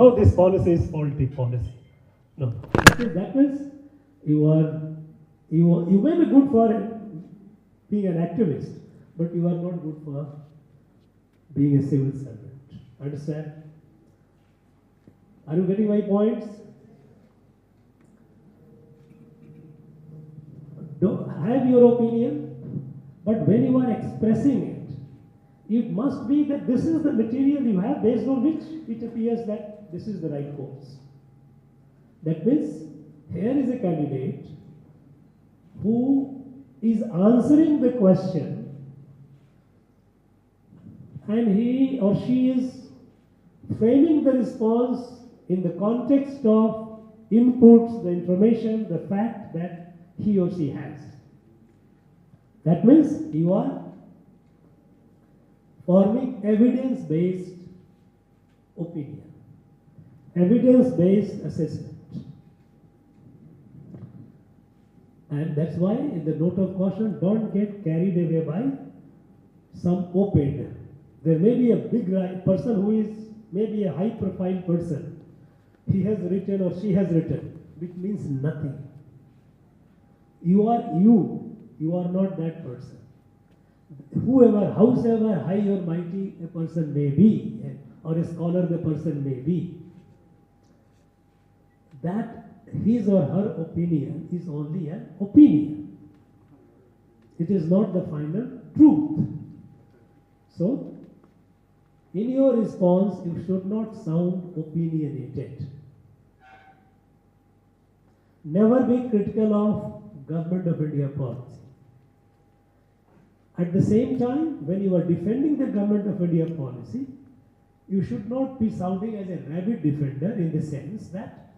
Oh, this policy is faulty policy. No, that means you may be good for being an activist, but you are not good for being a civil servant. Understand? Are you getting my points? Don't have your opinion, but when you are expressing it, it must be that this is the material you have based on which it appears that this is the right course. That means here is a candidate who is answering the question and he or she is framing the response in the context of inputs, the information, the fact that he or she has. That means you are forming evidence-based opinion, evidence-based assessment. And that's why in the note of caution, don't get carried away by some op-ed. There may be a big person who is maybe a high-profile person. He has written or she has written, which means nothing. You are you. You are not that person. Whoever, howsoever high or mighty a person may be, or a scholar the person may be, that his or her opinion is only an opinion. It is not the final truth. So, in your response, you should not sound opinionated. Never be critical of Government of India policy. At the same time, when you are defending the Government of India policy, you should not be sounding as a rabid defender in the sense that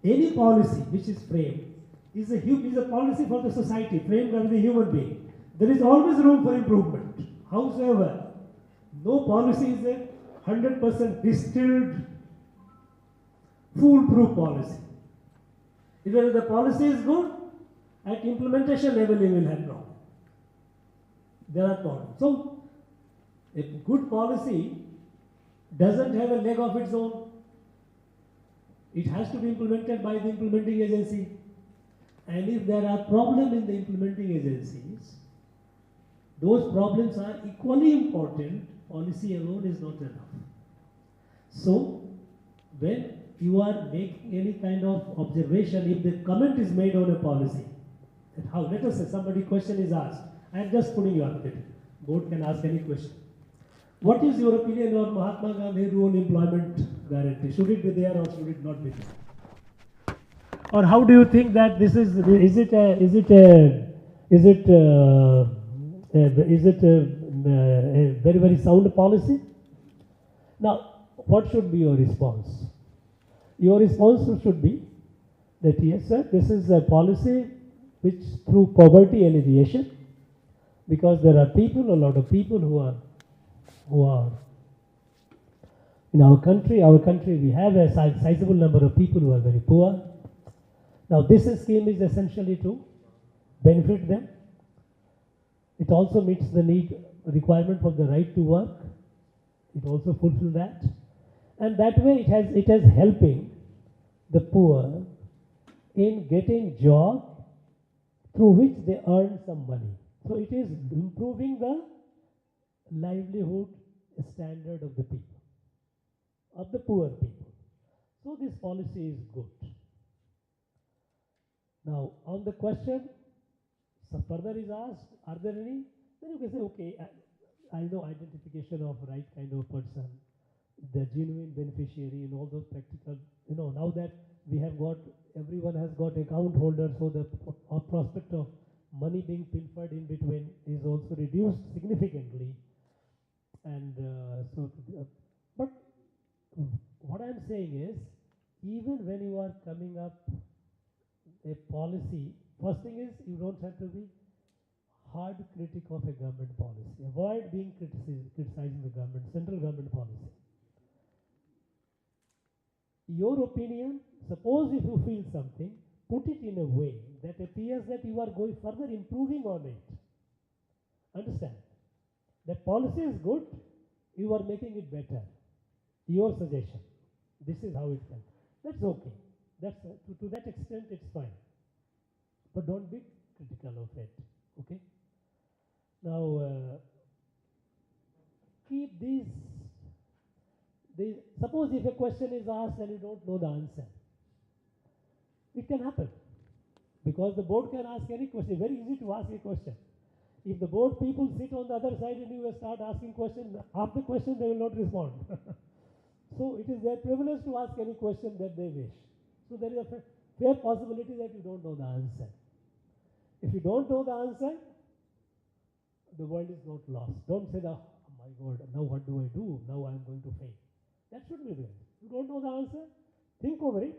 any policy which is framed is a policy for the society, framed by the human being. There is always room for improvement. Howsoever, no policy is a 100% distilled, foolproof policy. If the policy is good, at implementation level you will have problems. There are problems. So, a good policy doesn't have a leg of its own. It has to be implemented by the implementing agency. And if there are problems in the implementing agencies, those problems are equally important. Policy alone is not enough. So, when you are making any kind of observation, if the comment is made on a policy, that how, let us say somebody question is asked, I am just putting you up there. Board can ask any question. What is your opinion on Mahatma Gandhi rural employment guarantee? Should it be there or should it not be there? Or how do you think that this is it a very, very sound policy? Now, what should be your response? Your response should be that yes, sir, this is a policy which through poverty alleviation, because there are people, a lot of people who are in our country we have a sizable number of people who are very poor. Now this scheme is essentially to benefit them. It also meets the requirement for the right to work. It also fulfills that. And that way it is helping the poor in getting job through which they earn some money. So it is improving the livelihood standard of the people, of the poor people. So this policy is good. Now on the question, some further is asked, are there any? Then you can say, okay, I know identification of right kind of person, the genuine beneficiary and all those practical, now that we have got, everyone has got account holder, so the prospect of money being pilfered in between is also reduced significantly. And but what I'm saying is, even when you are coming up a policy, first thing is you don't have to be hard critic of a government policy. Avoid being criticizing the government, central government policy. Your opinion, suppose if you feel something, put it in a way that appears that you are going further improving on it. Understand? That policy is good, you are making it better. Your suggestion. This is how it can. That's okay. That's to that extent it's fine. But don't be critical of it. Okay. Now keep these. Suppose if a question is asked and you don't know the answer, it can happen because the board can ask any question. Very easy to ask a question. If the board people sit on the other side and you start asking questions, half the question they will not respond. So it is their privilege to ask any question that they wish. So there is a fair possibility that you don't know the answer. If you don't know the answer, the world is not lost. Don't say, oh my God, now what do I do? Now I am going to fail. That should be there. You don't know the answer, think over it,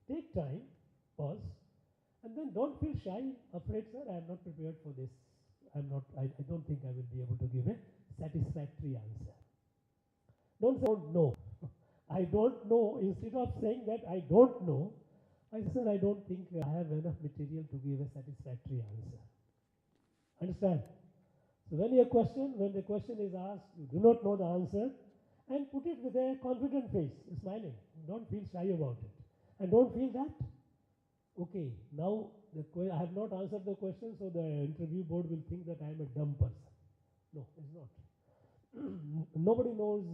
take time, pause, and then don't feel shy, afraid, sir, I am not prepared for this. I don't think I will be able to give a satisfactory answer. Don't say, I don't know. I don't know. Instead of saying that I don't know, I say, I don't think I have enough material to give a satisfactory answer. Understand? So when the question is asked, you do not know the answer, and put it with a confident face, smiling. Don't feel shy about it. And don't feel that, okay, now I have not answered the question, so the interview board will think that I am a dumb person. No, it's not. Nobody knows.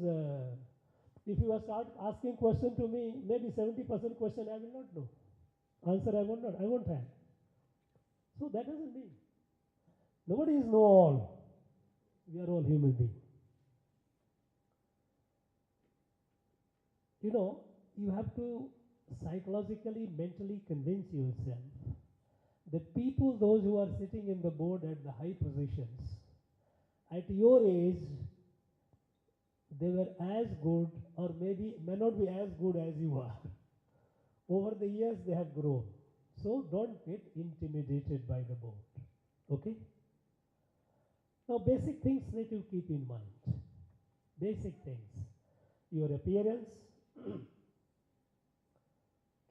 If you start asking question to me, maybe 70% question I will not know. Answer I won't have. So that doesn't mean. Nobody is know all. We are all human beings. You know, you have to psychologically, mentally convince yourself that people, those who are sitting in the board at the high positions, at your age, they were as good or maybe may not be as good as you are. Over the years, they have grown. So don't get intimidated by the board. Okay? Now, basic things that you keep in mind. Basic things. Your appearance.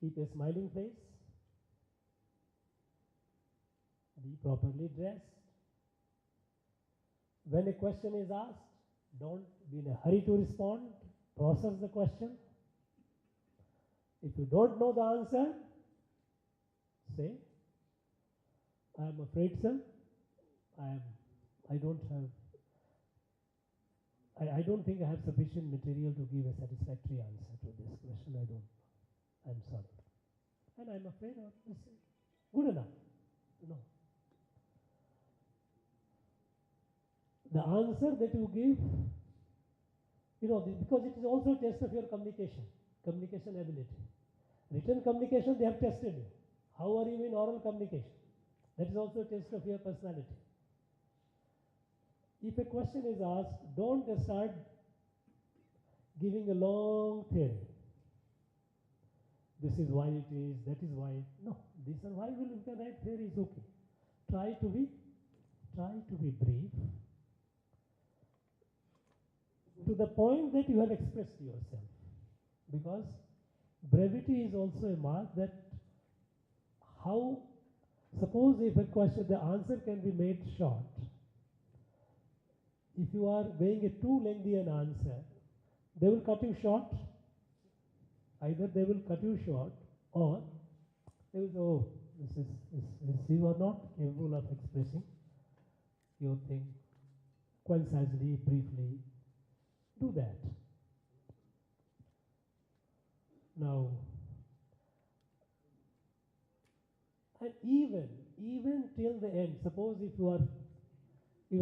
Keep a smiling face. Be properly dressed. When a question is asked, don't be in a hurry to respond. Process the question. If you don't know the answer, say, I am afraid, sir. I don't think I have sufficient material to give a satisfactory answer to this question. I don't. I'm sorry. And I'm afraid of this. Good enough. No. The answer that you give, because it is also a test of your communication ability. Written communication, they have tested you. How are you in oral communication? That is also a test of your personality. If a question is asked, don't start giving a long theory. This is why it is, that is why. No, this is why you can write theory is okay. Try to be brief to the point that you have expressed yourself. Because brevity is also a mark that suppose if a question, the answer can be made short. If you are going a too lengthy an answer, they will cut you short. Either they will cut you short or they will say, oh, you are not capable of expressing your thing concisely, briefly. Do that. Now, and even till the end, suppose if you are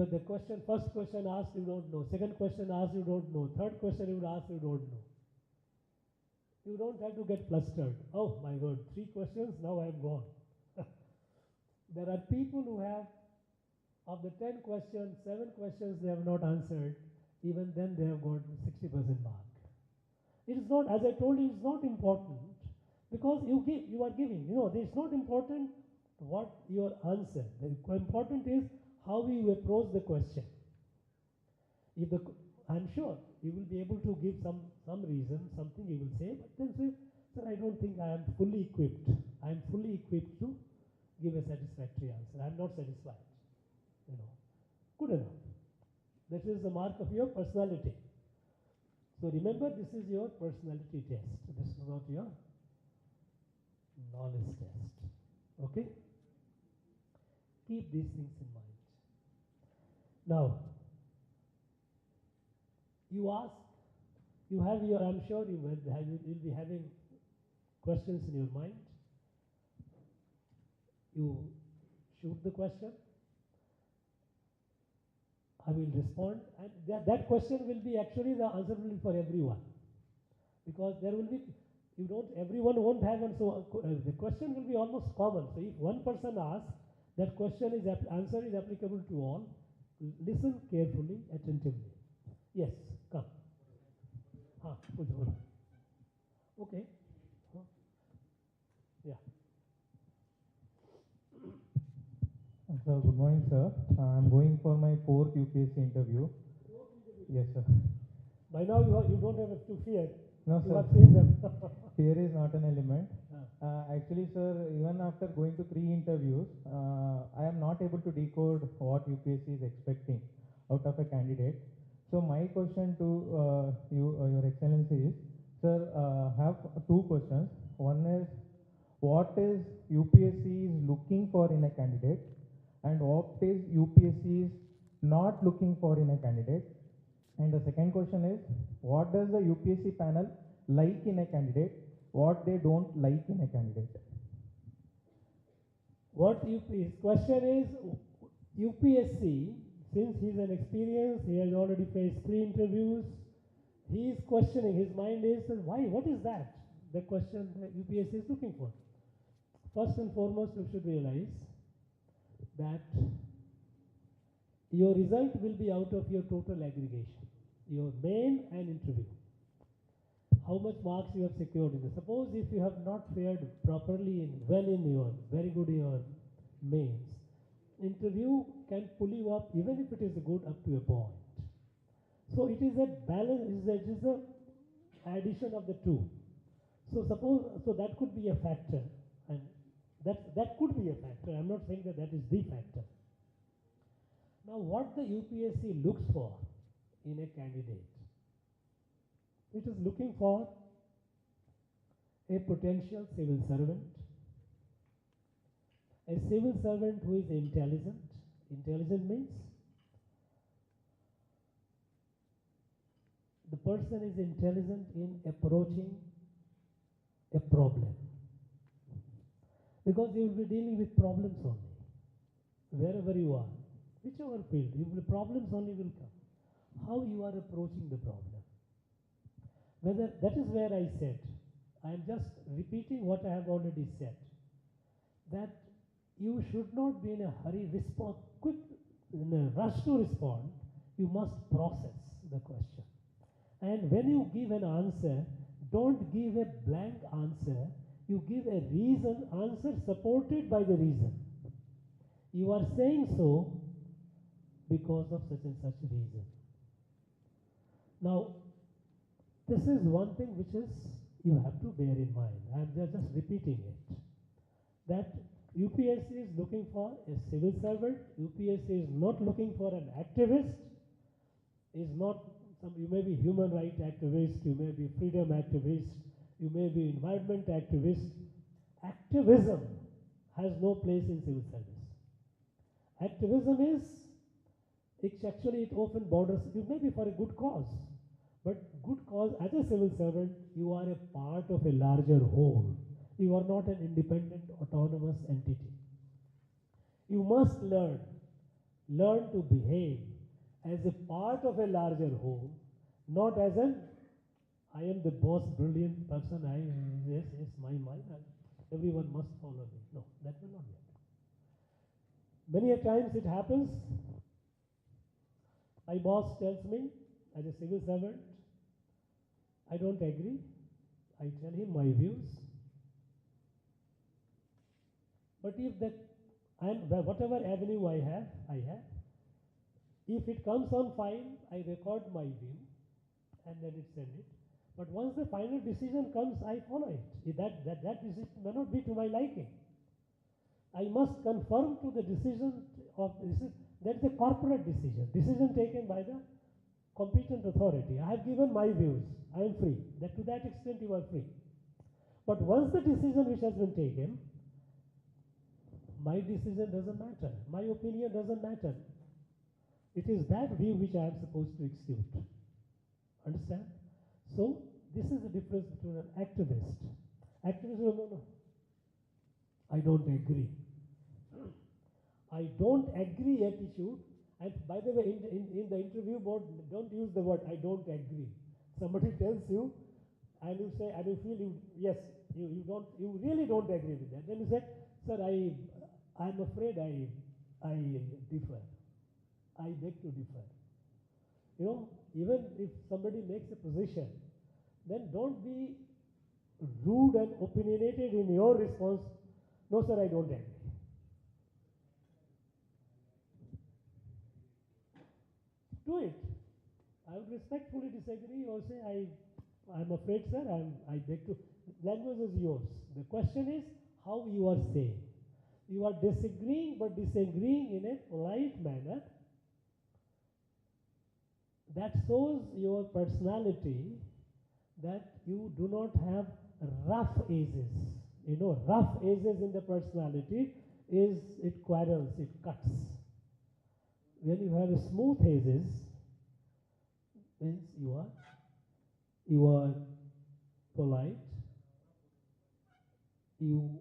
the first question asked, you don't know. Second question asked, you don't know. Third question you would ask, you don't know. You don't have to get flustered. Oh my God, 3 questions, now I am gone. There are people who have, of the 10 questions, 7 questions they have not answered. Even then they have got 60% mark. It is not, as I told you, it's not important because you are giving. It's not important what your answer. The important is how you approach the question. I'm sure you will be able to give some reason, something you will say, but then say, sir, I don't think I am fully equipped. I am fully equipped to give a satisfactory answer. I am not satisfied. Good enough. That is the mark of your personality. So remember, this is your personality test. This is not your knowledge test. Okay? Keep these things in mind. Now, you ask, you have your, I'm sure you'll be having questions in your mind. You shoot the question. I will respond, and that question will be actually the answer will be for everyone, because there will be, everyone won't have one, so the question will be almost common. So if one person asks, that question is, answer is applicable to all. Listen carefully, attentively. Yes, come. Okay. Yeah. Sir, good morning, sir. I'm going for my 4th UPSC interview. Yes, sir. By now you don't have to fear. No, you sir. have seen them. Fear is not an element. Actually, sir, even after going to 3 interviews, I am not able to decode what UPSC is expecting out of a candidate. So my question to Your Excellency is, sir, have 2 questions. One is, what is UPSC is looking for in a candidate, and what is UPSC is not looking for in a candidate? And the second question is, what does the UPSC panel like in a candidate, what they don't like in a candidate? His question is, UPSC, since he's an experienced, he has already faced 3 interviews, he is questioning, his mind is, why, what is that? The question that UPSC is looking for. First and foremost, you should realize that your result will be out of your total aggregation, your main and interview. How much marks you have secured in this. Suppose if you have not fared properly very good in your mains, interview can pull you up, even if it is good, up to a point. So it is a balance, it is a addition of the two. So that could be a factor, and that could be a factor. I'm not saying that is the factor. Now, what the UPSC looks for in a candidate, it is looking for a potential civil servant, a civil servant who is intelligent. Intelligent means the person is intelligent in approaching a problem, because you will be dealing with problems only, wherever you are, whichever field, problems only will come. How you are approaching the problem. That is where I said, I am just repeating what I have already said, that you should not be in a hurry, in a rush to respond. You must process the question. And when you give an answer, don't give a blank answer. You give a answer supported by the reason. You are saying so because of such and such reason. Now, this is one thing which you have to bear in mind. I am just repeating it. That UPSC is looking for a civil servant. UPSC is not looking for an activist. You may be human rights activist, you may be freedom activist, you may be environment activist. Activism has no place in civil service. Activism it often borders, you may be for a good cause, but good cause, as a civil servant, you are a part of a larger whole. You are not an independent, autonomous entity. You must learn to behave as a part of a larger whole, not as I am the boss, brilliant person, yes, my mind, everyone must follow me. No, that will not be. Many a times it happens, my boss tells me, as a civil servant, I don't agree. I tell him my views. But if whatever avenue I have, if it comes on file, I record my view and then it send it. But once the final decision comes, I follow it. That decision may not be to my liking. I must conform to the decision of that is a corporate decision taken by the competent authority. I have given my views. I am free. That to that extent you are free. But once the decision which has been taken, my decision doesn't matter. My opinion doesn't matter. It is that view which I am supposed to execute. Understand? So, this is the difference between an activist. Activist will no. I don't agree. I don't agree attitude. And by the way, in the interview board, don't use the word I don't agree. Somebody tells you, and you say, and you feel yes, you really don't agree with that. Then you say, sir, I'm afraid I differ. I beg to differ. You know, even if somebody makes a position, then don't be rude and opinionated in your response. No, sir, I don't agree. Do it. I would respectfully disagree or say, I'm afraid, sir, I beg to. Language is yours. The question is how you are saying. You are disagreeing, but disagreeing in a polite manner. That shows your personality, that you do not have rough edges. You know, rough edges in the personality is it quarrels, it cuts. When you have a smooth edges, means you are polite. You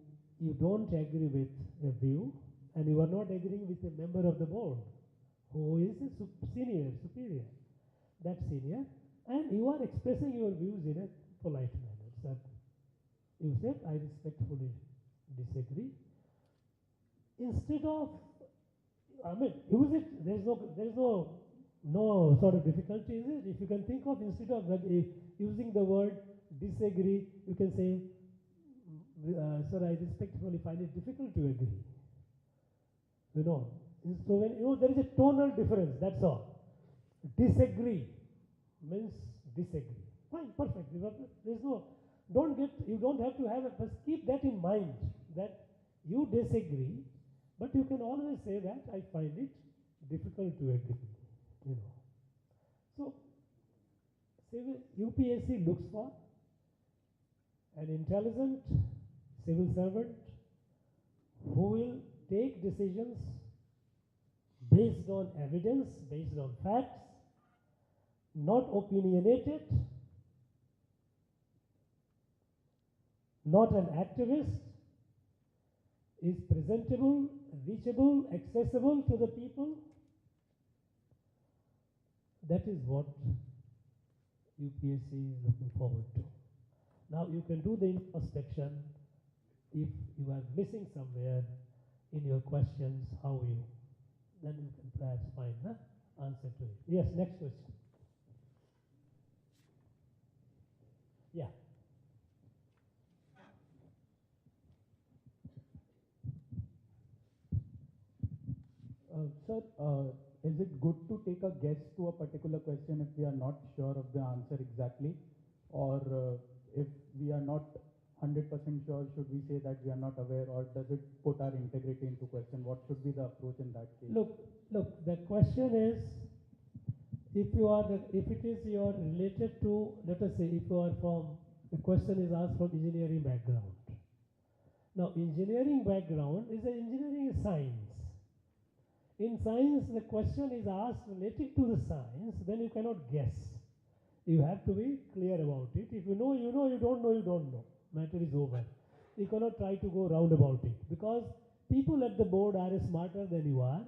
don't agree with a view, and you are not agreeing with a member of the board who is a superior. That senior, and you are expressing your views in a polite manner. So you said, I respectfully disagree. Instead of, use it. There is no sort of difficulty, is it? If you can think of, instead of using the word disagree, you can say, sir, I respectfully find it difficult to agree. You know, so when there is a tonal difference. That's all. Disagree means disagree. Fine, perfect. There's no, you don't have to have it, but keep that in mind that you disagree, but you can always say that I find it difficult to agree. You know. So, UPSC looks for an intelligent civil servant who will take decisions based on evidence, based on facts, not opinionated, not an activist, is presentable, reachable, accessible to the people. That is what UPSC is looking forward to. Now you can do the introspection if you are missing somewhere in your questions, then you can perhaps find the answer to it. Yes, next question. Yeah. Sir, is it good to take a guess to a particular question if we are not sure of the answer exactly? Or if we are not 100% sure, should we say that we are not aware, or does it put our integrity into question? What should be the approach in that case? Look, the question is, if it is your related to, let us say, if you are from, the question is asked from engineering background. Now, engineering background engineering is science. In science, the question is asked related to the science, then you cannot guess. You have to be clear about it. If you know, you know. You don't know, you don't know. Matter is over. You cannot try to go round about it, because people at the board are smarter than you are.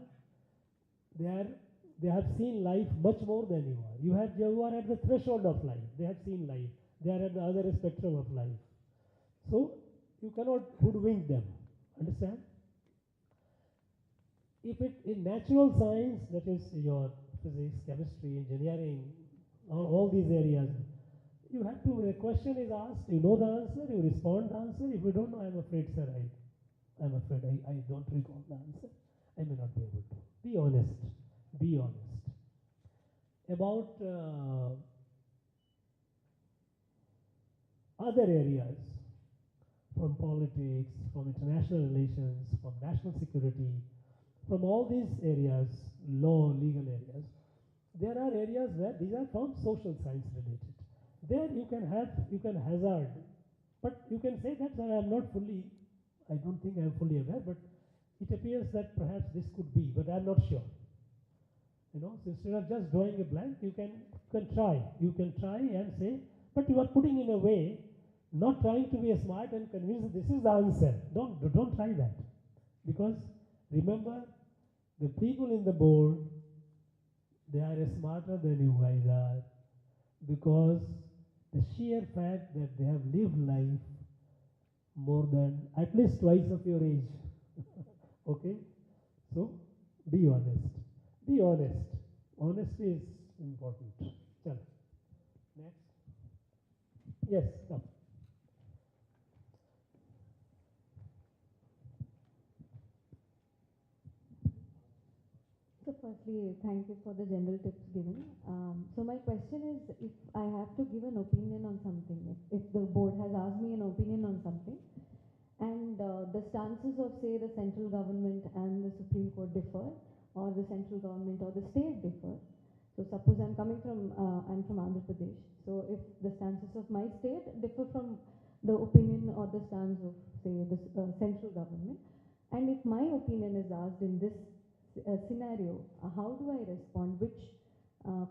They have seen life much more than you are. You are at the threshold of life. They have seen life. They are at the other spectrum of life. So you cannot hoodwink them. Understand? If it in natural science, that is your physics, chemistry, engineering, all these areas, you have to, the question is asked, you know the answer, you respond the answer. If you don't know, I'm afraid, sir, I'm afraid I don't recall the answer. I may not be able to. Be honest. Be honest. About other areas, from politics, from international relations, from national security, from all these areas, law, legal areas, There are areas where these are from social science related. There you can hazard, but you can say that I don't think I am fully aware, but it appears that perhaps this could be, but I am not sure. So instead of just drawing a blank, you can try. You can try and say, but you are putting in a way, not trying to be a smart and convinced this is the answer. Don't try that. Because remember, the people in the board, they are smarter than you guys are, because the sheer fact that they have lived life more than at least twice of your age. Okay? So, be honest. Be honest. Honesty is important. Chalo. Next. Yes, come. So firstly, thank you for the general tips given. So my question is, if I have to give an opinion on something, if the board has asked me an opinion on something, and the stances of, say, the central government and the Supreme Court differ, or the central government or the state differ. So suppose I'm from Andhra Pradesh. So if the stances of my state differ from the opinion or the stance of, say, the central government, and if my opinion is asked in this scenario, how do I respond? Which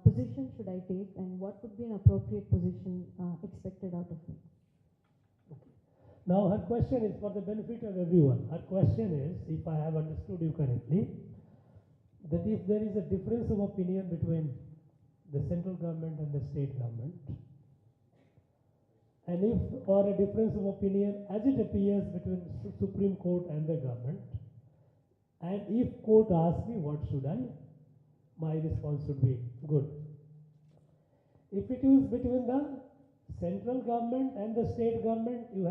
position should I take, and what would be an appropriate position expected out of me? Now her question is for the benefit of everyone. Her question is, if I have understood you correctly, that if there is a difference of opinion between the central government and the state government, and or a difference of opinion as it appears between Supreme Court and the government, and if court asks me what should I, my response should be good. If it is between the central government and the state government, you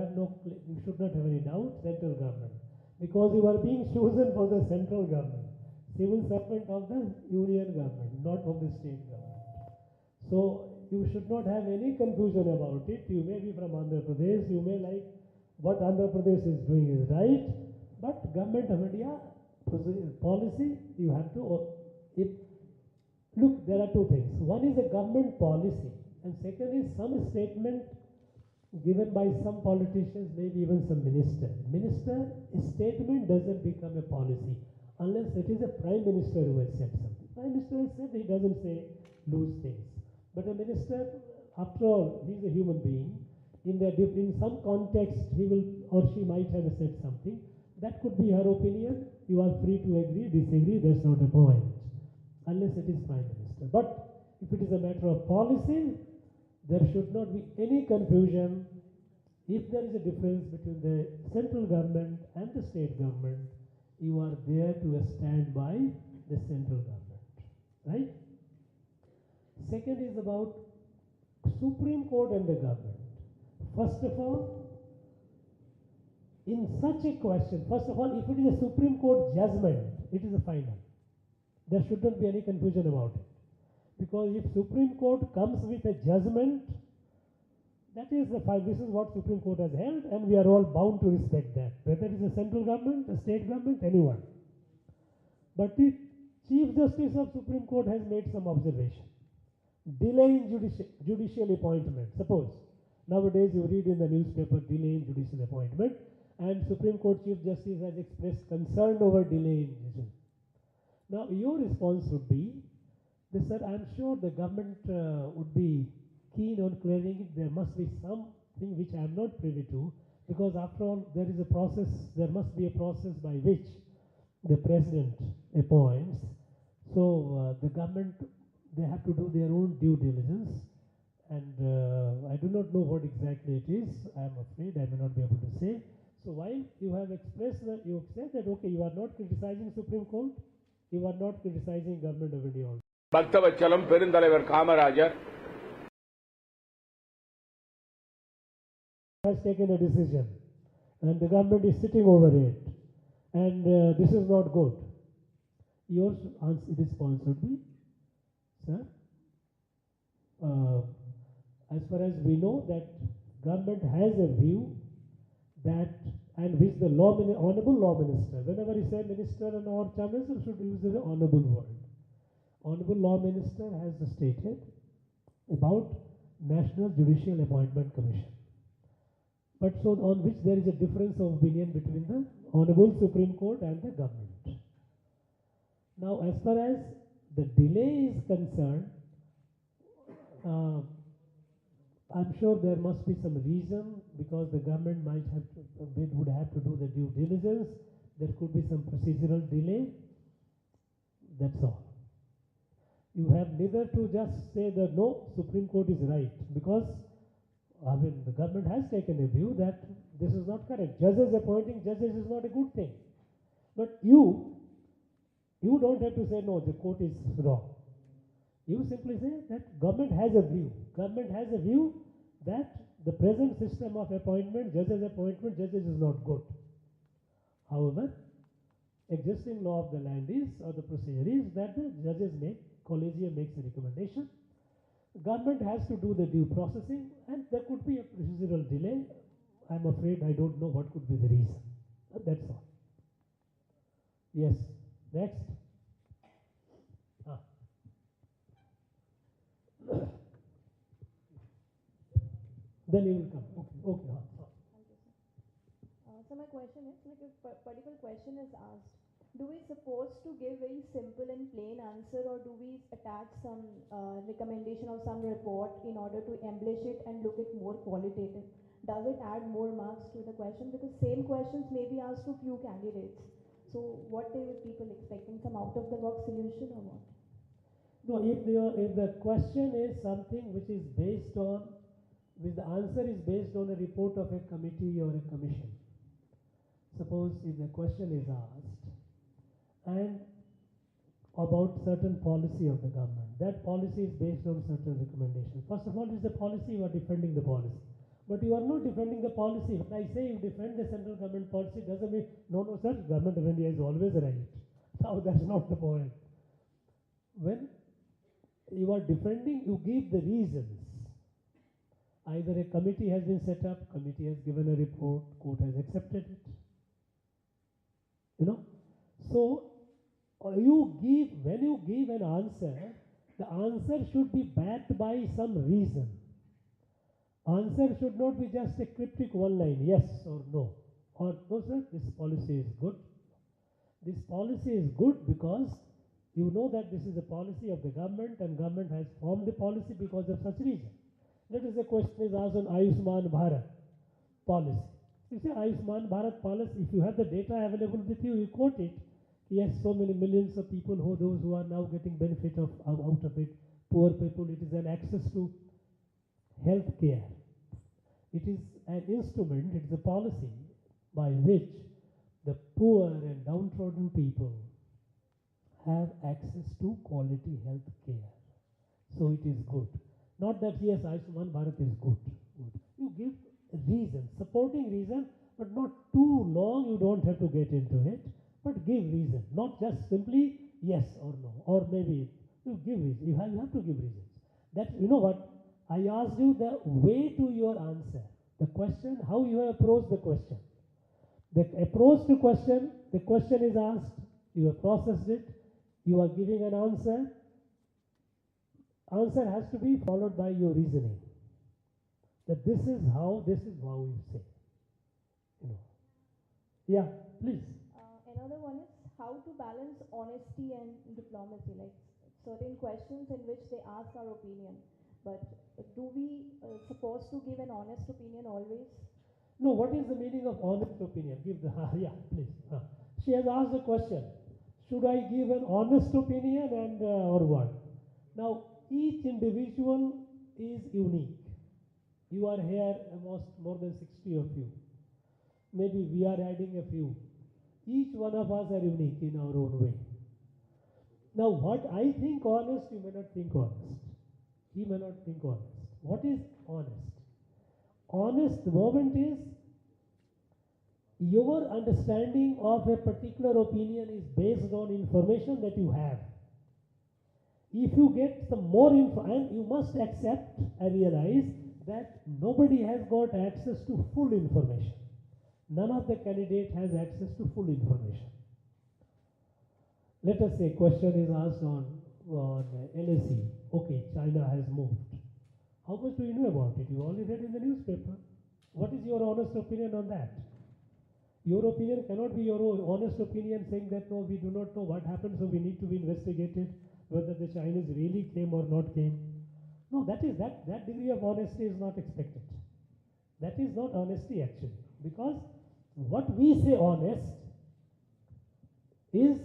should not have any doubt, central government, because you are being chosen for the central government, civil servant of the union government, not of the state government. So you should not have any confusion about it. You may be from Andhra Pradesh, you may like what Andhra Pradesh is doing is right, but government of India policy, you have to, look, there are two things. One is a government policy, and second is some statement given by some politicians, maybe even some minister. A statement doesn't become a policy unless it is a prime minister who has said something. Prime minister has said, he doesn't say loose things. But a minister, after all, he is a human being. In some context, he will or she might have said something. That could be her opinion. You are free to agree, disagree, that's not a point, unless it is Prime Minister. But if it is a matter of policy, there should not be any confusion. If there is a difference between the central government and the state government, you are there to stand by the central government, right? Second is about Supreme Court and the government. First of all, in such a question, if it is a Supreme Court judgment, it is a final. There should not be any confusion about it. Because if Supreme Court comes with a judgment, that is the final. This is what Supreme Court has held, and we are all bound to respect that. Whether it is a central government, a state government, anyone. But if Chief Justice of Supreme Court has made some observation, delay in judicial appointment. Suppose, nowadays you read in the newspaper, delay in judicial appointment, and Supreme Court Chief Justice has expressed concern over delay in decision. Now, your response would be, sir, I am sure the government would be keen on clearing it. There must be something which I am not privy to, because after all, there is a process, there must be a process by which the president appoints. So, the government, they have to do their own due diligence, and I do not know what exactly it is. I am afraid I may not be able to say. So while you have expressed that, you have said that, okay, you are not criticizing Supreme Court, you are not criticizing Government of India also. Bhaktavatsalam பெருந்தலைவர் Kamarajar has taken a decision, and the government is sitting over it, and this is not good. Your response would be, sir, as far as we know that government has a view that, and which the honorable law minister, whenever he say minister and or chancellor, should use the honorable word. Honorable Law Minister has stated about National Judicial Appointment Commission. But so on which there is a difference of opinion between the Honorable Supreme Court and the government. Now, as far as the delay is concerned, I'm sure there must be some reason, because the government might have to, would have to do the due diligence. There could be some procedural delay. That's all. You have neither to just say that no, Supreme Court is right, because I mean the government has taken a view that this is not correct. Judges appointing judges is not a good thing. But you don't have to say no, the court is wrong. You simply say that government has a view. Government has a view that the present system of appointment, judges is not good. However, existing law of the land is, or the procedure is, that the judges collegium makes a recommendation. Government has to do the due processing, and there could be a procedural delay. I'm afraid I don't know what could be the reason. That's all. Yes. Next. Then you will come. Okay. Thank you, sir. So my question is, like if a particular question is asked, do we supposed to give very simple and plain answer, or do we attach some recommendation or some report in order to embellish it and look it more qualitative? Does it add more marks to the question? Because same questions may be asked to few candidates. So what are people expecting? Some out of the box solution or what? No, if the question is something which is based on, which the answer is based on a report of a committee or a commission. Suppose if the question is asked and about certain policy of the government, that policy is based on certain recommendations. First of all, it's the policy, you are defending the policy. But you are not defending the policy. When I say you defend the central government policy, doesn't mean, no, sir, government of India is always right. No, that's not the point. When you are defending, you give the reasons. Either a committee has been set up, committee has given a report, court has accepted it. So when you give an answer, the answer should be backed by some reason. Answer should not be just a cryptic one line, yes or no. Or no sir, this policy is good. This policy is good because you know that this is a policy of the government, and government has formed the policy because of such reason. Let us say question is asked on Ayushman Bharat policy. You say Ayushman Bharat policy, if you have the data available with you, you quote it. Yes, so many millions of people, those who are now getting benefit out of it, poor people, it is an access to health care. It is an instrument, it is a policy by which the poor and downtrodden people have access to quality health care. So it is good. Not that yes, Ayushman Bharat is good. You give reason, supporting reason, but not too long, you don't have to get into it, but give reason, not just simply yes or no, or maybe you give reason. You have to give reasons. That, you know what, I asked you the way to your answer, the question, how you have approached the question. The approach to question, the question is asked, you have processed it, you are giving an answer. Answer has to be followed by your reasoning. That this is how you say. Yeah, please. Another one is how to balance honesty and diplomacy. Like certain questions in which they ask our opinion, but do we supposed to give an honest opinion always? No, what is the meaning of honest opinion? Give the, yeah, please. She has asked a question. Should I give an honest opinion and or what? Now, each individual is unique. You are here, almost more than 60 of you. Maybe we are adding a few. Each one of us are unique in our own way. Now, what I think honest, you may not think honest. He may not think honest. What is honest? Honest moment is your understanding of a particular opinion is based on information that you have. If you get some more info, and you must accept and realize that nobody has got access to full information. None of the candidate has access to full information. Let us say question is asked on on LSE. Okay, China has moved. How much do you know about it? You only read in the newspaper. What is your honest opinion on that? Your opinion cannot be your own honest opinion saying that no, we do not know what happened, so we need to be investigated whether the Chinese really came or not came. No, that degree of honesty is not expected. That is not honesty actually, because what we say honest is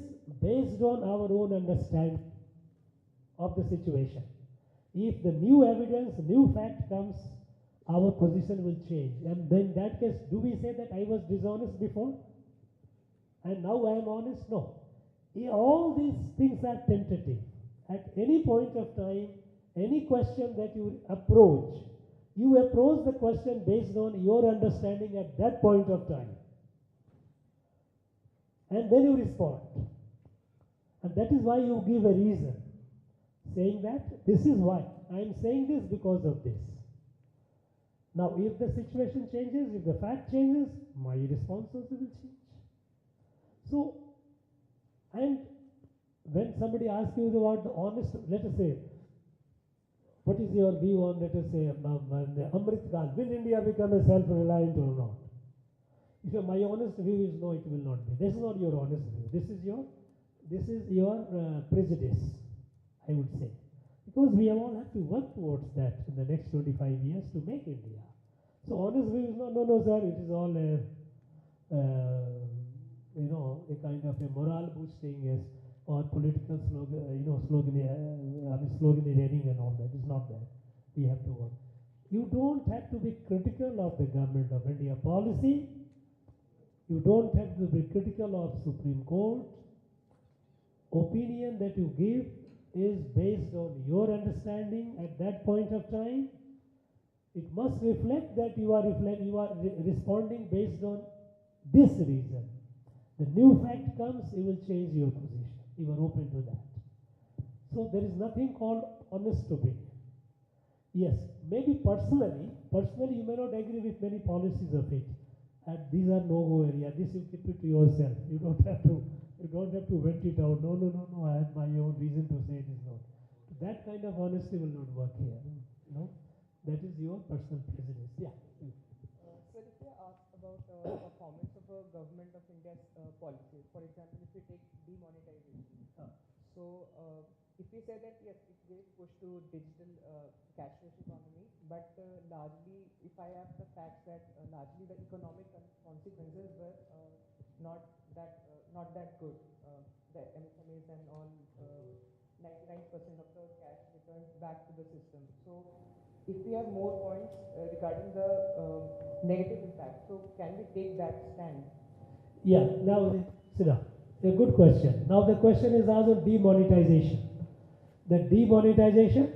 based on our own understanding of the situation. If the new evidence, new fact comes, our position will change. And then in that case, do we say that I was dishonest before and now I am honest? No. All these things are tentative. At any point of time, any question that you approach the question based on your understanding at that point of time. And then you respond. And that is why you give a reason, saying that this is why. I am saying this because of this. Now, if the situation changes, if the fact changes, my response also will change. So, and when somebody asks you about the honest, let us say, what is your view on, let us say, Amrit Kal, will India become a self-reliant or not? If my honest view is no, it will not be. This is not your honest view. This is your prejudice, I would say. Because we all have to work towards that in the next 25 years to make India. So honest view is no, sir, it is all a kind of a morale boosting or political sloganeering and all that. It's not that. We have to work. You don't have to be critical of the government of India policy. You don't have to be critical of Supreme Court. Opinion that you give is based on your understanding at that point of time. It must reflect that you are responding based on this reason. The new fact comes, you will change your position. You are open to that. So there is nothing called honest opinion. Yes, maybe personally you may not agree with many policies of it. And these are no-go area. This you keep it to yourself. You don't have to vent it out. No, I have my own reason to say it is not. That kind of honesty will not work here. No, that is your personal prejudice. Yeah. Sir, if I ask about performance of a government of India's policies, for example, if we take demonetization, so if we say that yes, it gave push to digital cashless economy, but largely, if I have the facts that largely the economic consequences were not that good. The MSMEs and all, 99% of the cash returned back to the system. So, if we have more points regarding the negative impact, so can we take that stand? Yeah. Now, Siddha, a good question. Now the question is asked on demonetization. The demonetization,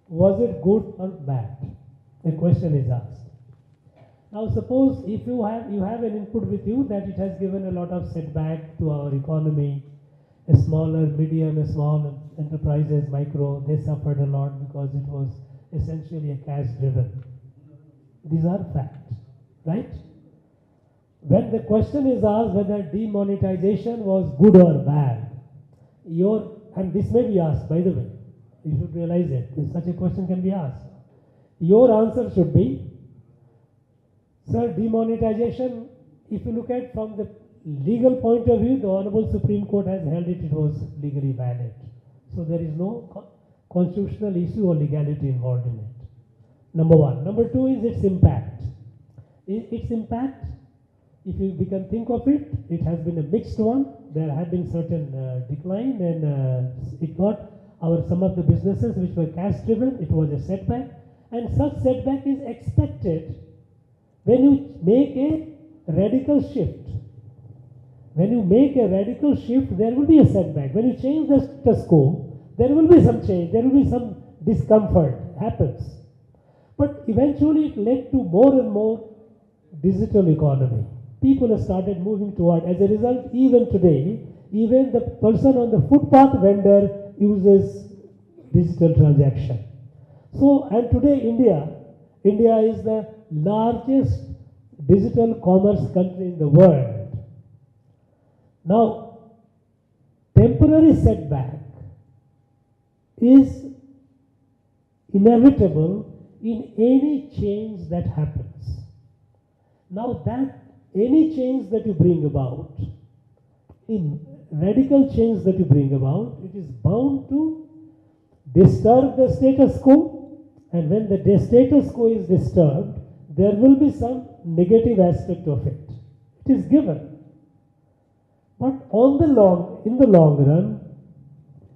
was it good or bad? The question is asked. Now suppose if you have an input with you that it has given a lot of setback to our economy, a smaller, medium, a small enterprises, micro, they suffered a lot because it was essentially a cash driven. These are facts, right? When the question is asked whether demonetization was good or bad, and this may be asked, by the way, you should realize it, such a question can be asked. Your answer should be, sir, demonetization, if you look at from the legal point of view, the Honorable Supreme Court has held it was legally valid. So there is no constitutional issue or legality involved in it. Number one. Number two is its impact. Its impact, if we can think of it, it has been a mixed one. There have been certain decline, and it got some of the businesses which were cash driven, it was a setback, and such setback is expected when you make a radical shift. When you make a radical shift, there will be a setback. When you change the status quo, there will be some change, there will be some discomfort, happens. But eventually it led to more and more digital economy. People have started moving toward, as a result, even today, even the person on the footpath vendor uses digital transaction. So, and today India is the largest digital commerce country in the world. Now, temporary setback is inevitable in any change that happens. Now that any change that you bring about, in radical change that you bring about, it is bound to disturb the status quo, and when the status quo is disturbed, there will be some negative aspect of it. It is given. But in the long run,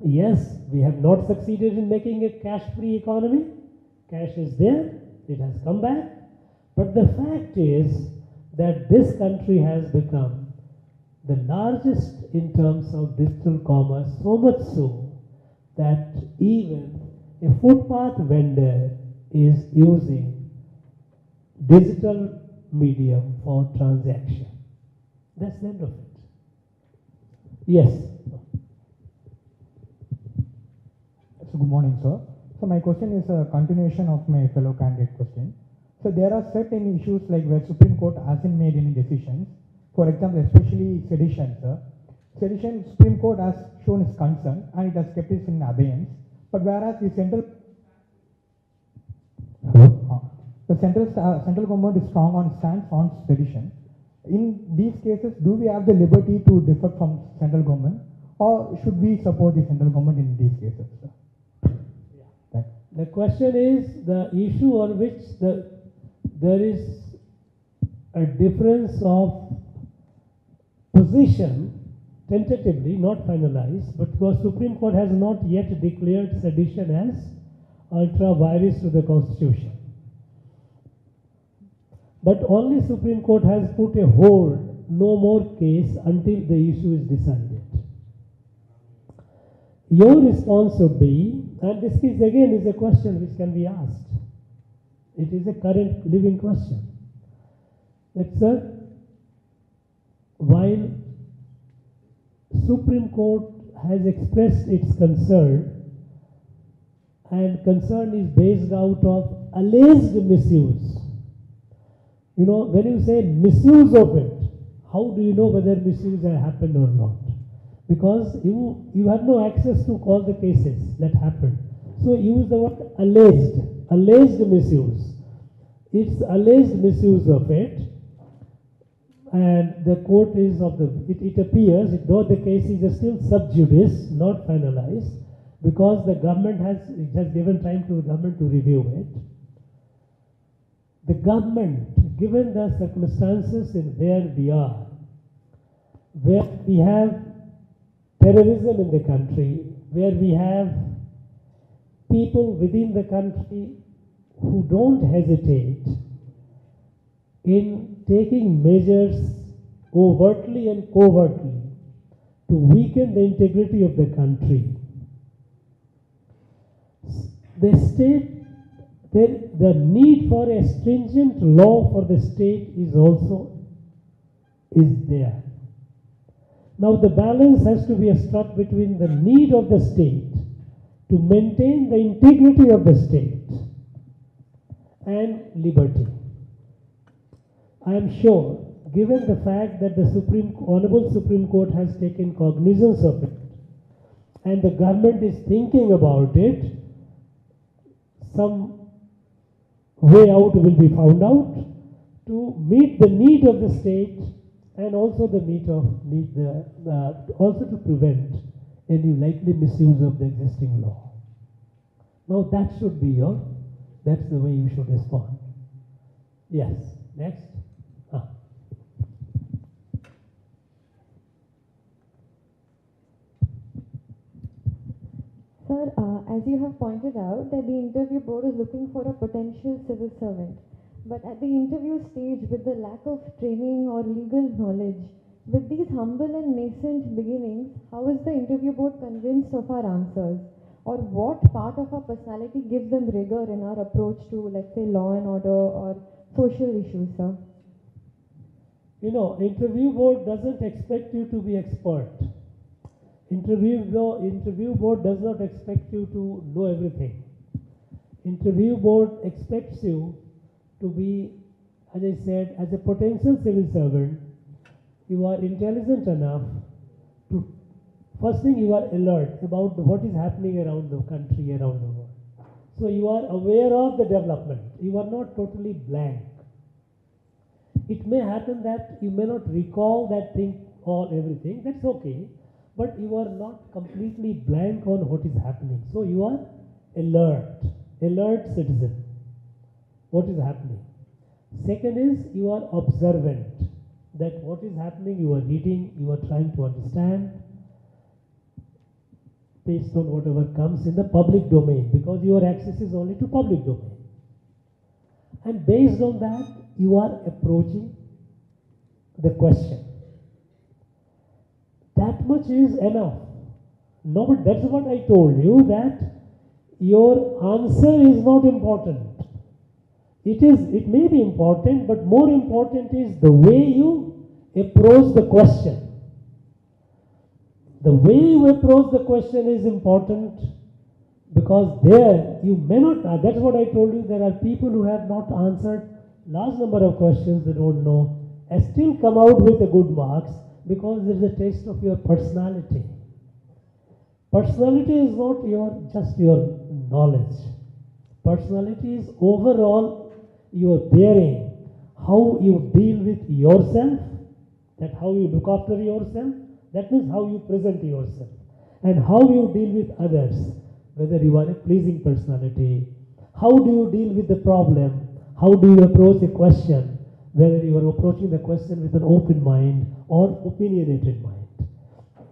yes, we have not succeeded in making a cash-free economy. Cash is there, it has come back. But the fact is that this country has become the largest in terms of digital commerce, so much so that even a footpath vendor is using digital medium for transaction. That's the end of it. Yes. So good morning, sir. So my question is a continuation of my fellow candidate question. So there are certain issues like where Supreme Court hasn't made any decisions. For example, especially sedition, sir. Sedition, Supreme Court has shown its concern and it has kept it in abeyance. But whereas the central government is strong on stance on sedition. In these cases, do we have the liberty to differ from central government, or should we support the central government in these cases, sir? Yeah. The question is the issue on which there is a difference of position, tentatively, not finalized, but because Supreme Court has not yet declared sedition as ultra vires to the Constitution. But only Supreme Court has put a hold, no more case until the issue is decided. Your response would be, and this is again is a question which can be asked. It is a current living question. That, sir, while Supreme Court has expressed its concern, and concern is based out of alleged misuse. You know, when you say misuse of it, how do you know whether misuse has happened or not? Because you have no access to all the cases that happened. So use the word alleged misuse. It's alleged misuse of it, and the court is of the, it appears, though the case is still sub judice, not finalized, because the government has given time to the government to review it. The government, given the circumstances in where we are, where we have terrorism in the country, where we have people within the country who don't hesitate in taking measures overtly and covertly to weaken the integrity of the country. The state, the need for a stringent law for the state is there. Now the balance has to be struck between the need of the state to maintain the integrity of the state and liberty. I am sure, given the fact that the Honorable Supreme Court has taken cognizance of it and the government is thinking about it, some way out will be found out to meet the need of the state and also the also to prevent any likely misuse of the existing law. Now that should be that's the way you should respond. Yes, next. Sir, as you have pointed out that the interview board is looking for a potential civil servant. But at the interview stage, with the lack of training or legal knowledge, with these humble and nascent beginnings, how is the interview board convinced of our answers? Or what part of our personality gives them rigor in our approach to, let's say, law and order or social issues, sir? You know, interview board doesn't expect you to be expert. Interview board does not expect you to know everything. Interview board expects you to be, as I said, as a potential civil servant, you are intelligent enough to First thing, you are alert about what is happening around the country, around the world. So you are aware of the development. You are not totally blank. It may happen that you may not recall that thing or everything. That's okay. But you are not completely blank on what is happening. So you are alert citizen. What is happening? Second is you are observant. That what is happening, you are reading, you are trying to understand based on whatever comes in the public domain, because your access is only to public domain. And based on that, you are approaching the question. That much is enough. No, but that's what I told you, that your answer is not important. It may be important, but more important is the way you approach the question. The way you approach the question is important, because there you may not, that's what I told you, there are people who have not answered large number of questions they don't know and still come out with a good marks, because there is a taste of your personality. Personality is not just your knowledge. Personality is overall your bearing, how you deal with yourself, that how you look after yourself, that means how you present yourself, and how you deal with others, whether you are a pleasing personality, how do you deal with the problem, how do you approach a question, whether you are approaching the question with an open mind or opinionated mind.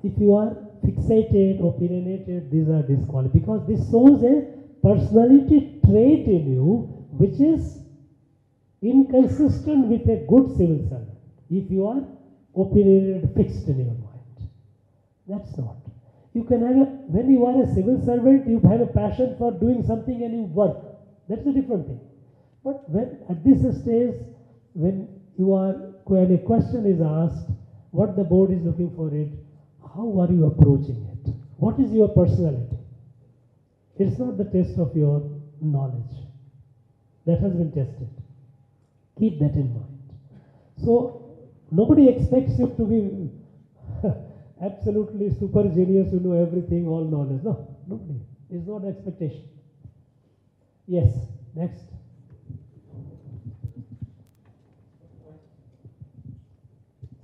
If you are fixated, opinionated, these are disqualified, because this shows a personality trait in you which is inconsistent with a good civil servant. If you are opinionated, fixed in your mind, that's not. You can have when you are a civil servant, you have a passion for doing something and you work. That's a different thing. But when at this stage, when a question is asked, what the board is looking for it, how are you approaching it? What is your personality? It's not the test of your knowledge. That has been tested. Keep that in mind. So nobody expects you to be absolutely super genius, you know everything, all knowledge. No, nobody. It's not an expectation. Yes, next.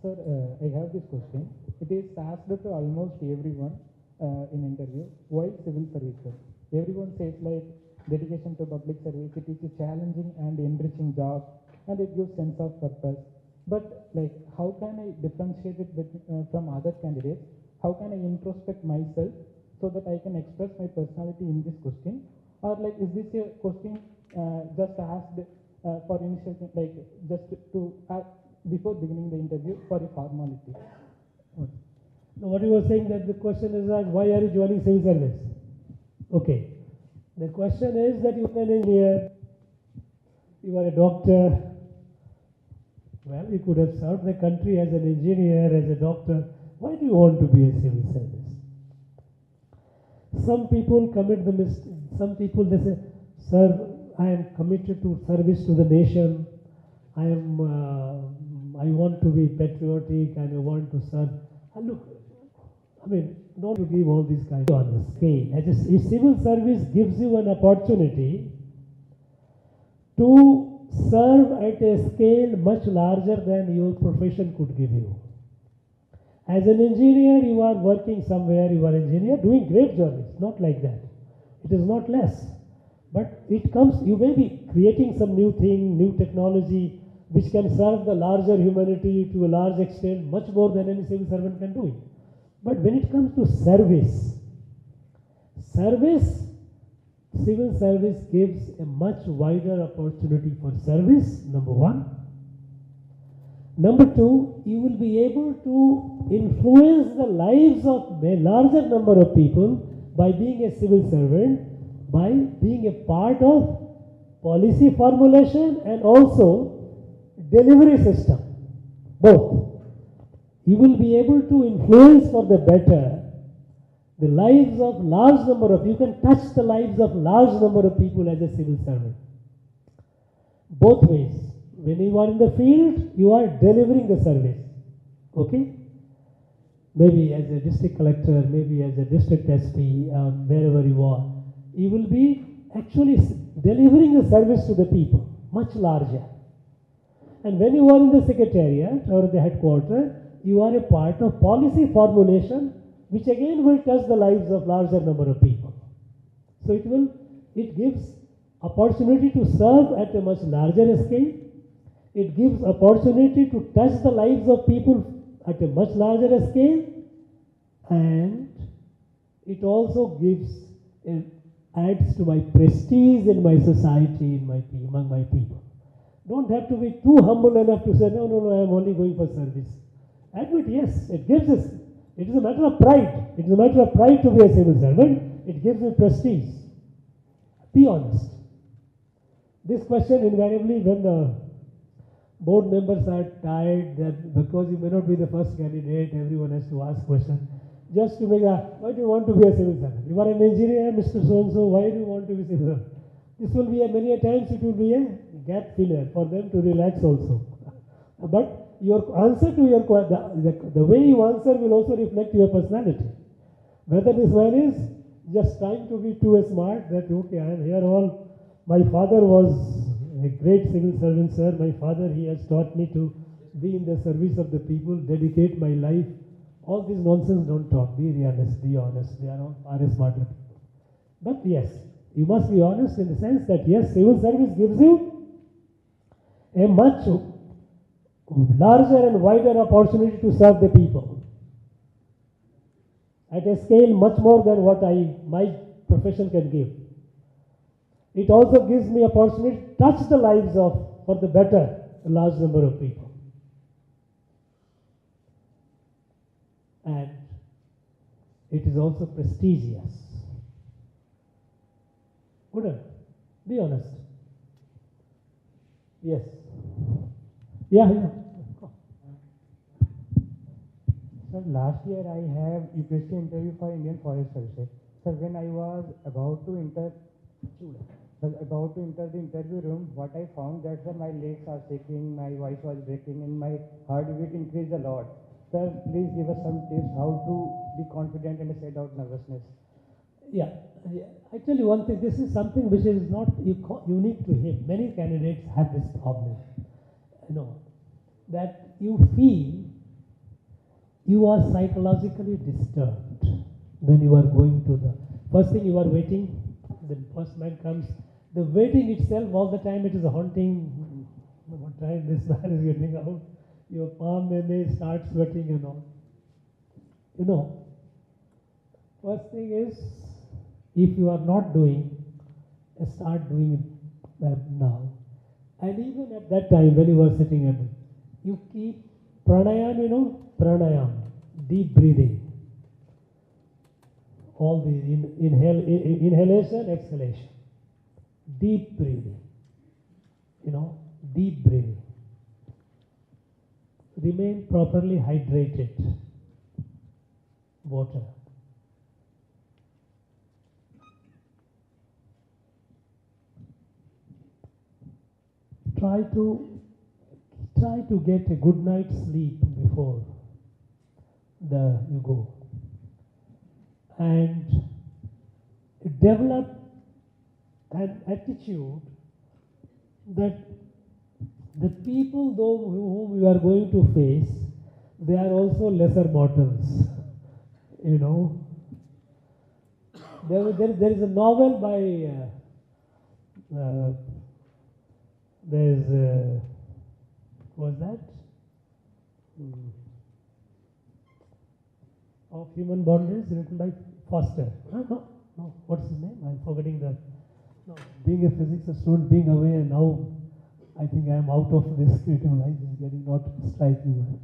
Sir, I have this question. It is asked to almost everyone in interview. Why civil service? Everyone says like dedication to public service. It is a challenging and enriching job, and it gives sense of purpose. But like, how can I differentiate it from other candidates? How can I introspect myself so that I can express my personality in this question? Or like, is this a question just asked for initial, like just to before beginning the interview for a formality? Now, what you were saying, that the question is that why are you joining civil service? Okay. The question is that you are an engineer, you are a doctor. Well, you could have served the country as an engineer, as a doctor. Why do you want to be a civil service? Some people commit the mistake. Some people, they say, sir, I am committed to service to the nation. I want to be patriotic and I want to serve. And look, I mean, don't you give all these kinds on the scale. As a civil service gives you an opportunity to serve at a scale much larger than your profession could give you. As an engineer, you are working somewhere, you are an engineer doing great job. It's not like that. It is not less. But it comes, you may be creating some new thing, new technology, which can serve the larger humanity to a large extent, much more than any civil servant can do it. But when it comes to service, civil service gives a much wider opportunity for service, number one. Number two, you will be able to influence the lives of a larger number of people by being a civil servant, by being a part of policy formulation and also delivery system, both. You will be able to influence for the better the lives of large number of, you can touch the lives of large number of people as a civil servant. Both ways. When you are in the field, you are delivering the service. Okay? maybe as a district collector, maybe as a district SP, wherever you are, you will be actually delivering a service to the people, much larger. And when you are in the secretariat or the headquarters, you are a part of policy formulation, which again will touch the lives of larger number of people. So it gives opportunity to serve at a much larger scale. It gives opportunity to touch the lives of people at a much larger scale, and it also adds to my prestige in my society, among my people. Don't have to be too humble enough to say, no, I am only going for service. Admit, yes, it gives us. It is a matter of pride. It is a matter of pride to be a civil servant. It gives me prestige. Be honest. This question invariably, when the board members are tired, that because you may not be the first candidate, everyone has to ask questions. Just to make why do you want to be a civil servant? You are an engineer, Mr. So-and-so, why do you want to be civil servant? This will be many a times it will be a gap filler for them to relax also. But your answer to your the way you answer will also reflect your personality. Whether this man is just trying to be too smart, that okay, I am here all. My father was a great civil servant, sir. My father, he has taught me to be in the service of the people, dedicate my life. All this nonsense don't talk. Be honest, be honest. They are all far smarter people. But yes, you must be honest in the sense that yes, civil service gives you a much larger and wider opportunity to serve the people at a scale much more than what my profession can give. It also gives me opportunity to touch the lives of, for the better, a large number of people. And it is also prestigious. Wouldn't? Be honest. Yes. Yeah. Sir, last year I have UPSC interview for Indian Forest Services. Sir, when I was about to enter the interview room, what I found that sir, my legs are shaking, my voice was breaking, and my heartbeat increased a lot. Sir, please give us some tips how to be confident and shut out nervousness. Yeah. I tell you one thing, this is something which is not unique to him. Many candidates have this problem. You know, that you feel you are psychologically disturbed when you are going to the first thing, you are waiting, the first man comes. The waiting itself, all the time it is a haunting. What time this man is getting out, your palm may start sweating and all. You know, first thing is, if you are not doing, start doing it now. And even at that time when you are sitting at it, you keep pranayam, you know, pranayam, deep breathing. All the inhalation, exhalation. Deep breathing. You know, deep breathing. Remain properly hydrated. Water. Try to get a good night's sleep before you go, and develop an attitude that the people whom you are going to face, they are also lesser mortals. You know, there is a novel by what's that? Of Human Bondage, written by Foster. No, what's his name? I'm forgetting that. No, being a physics student, being away, and now I think I am out of this creative life. It's getting not striking.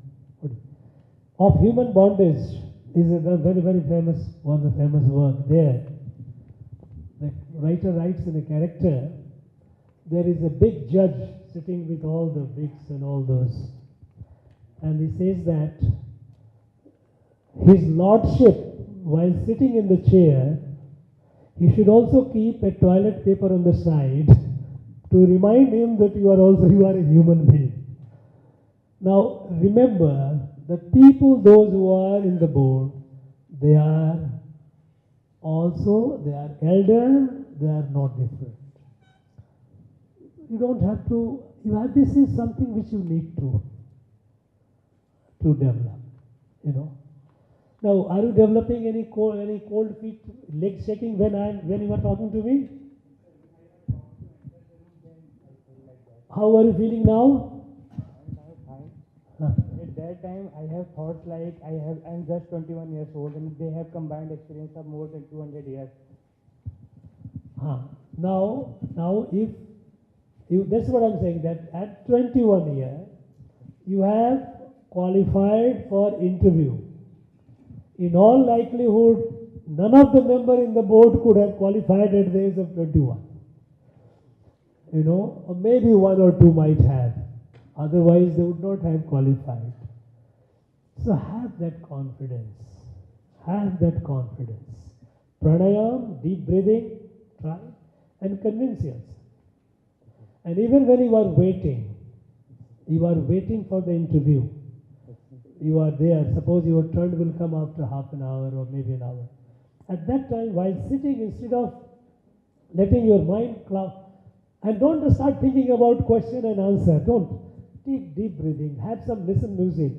Of Human Bondage is a very, very famous, one of the famous work. There, the writer writes in a character. There is a big judge sitting with all the wigs and all those. And he says that his lordship, while sitting in the chair, he should also keep a toilet paper on the side to remind him that you are a human being. Now remember the people, those who are in the board, they are elder, they are not different. You don't have to, this is something which you need to develop, Now, are you developing any cold feet, leg shaking when you are talking to me? How are you feeling now? At that time, I have thoughts like I'm just 21 years old and they have combined experience of more than 200 years. Now, if that's what I'm saying, that at 21 years, you have qualified for interview. In all likelihood, none of the members in the board could have qualified at the age of 21. Or maybe one or two might have. Otherwise, they would not have qualified. So have that confidence. Have that confidence. Pranayam, deep breathing, try and convince yourself. And even when you are waiting for the interview, you are there, suppose your turn will come after half an hour or maybe an hour. At that time, while sitting, instead of letting your mind cloud, and don't start thinking about question and answer, don't. Take deep breathing, have some listen music.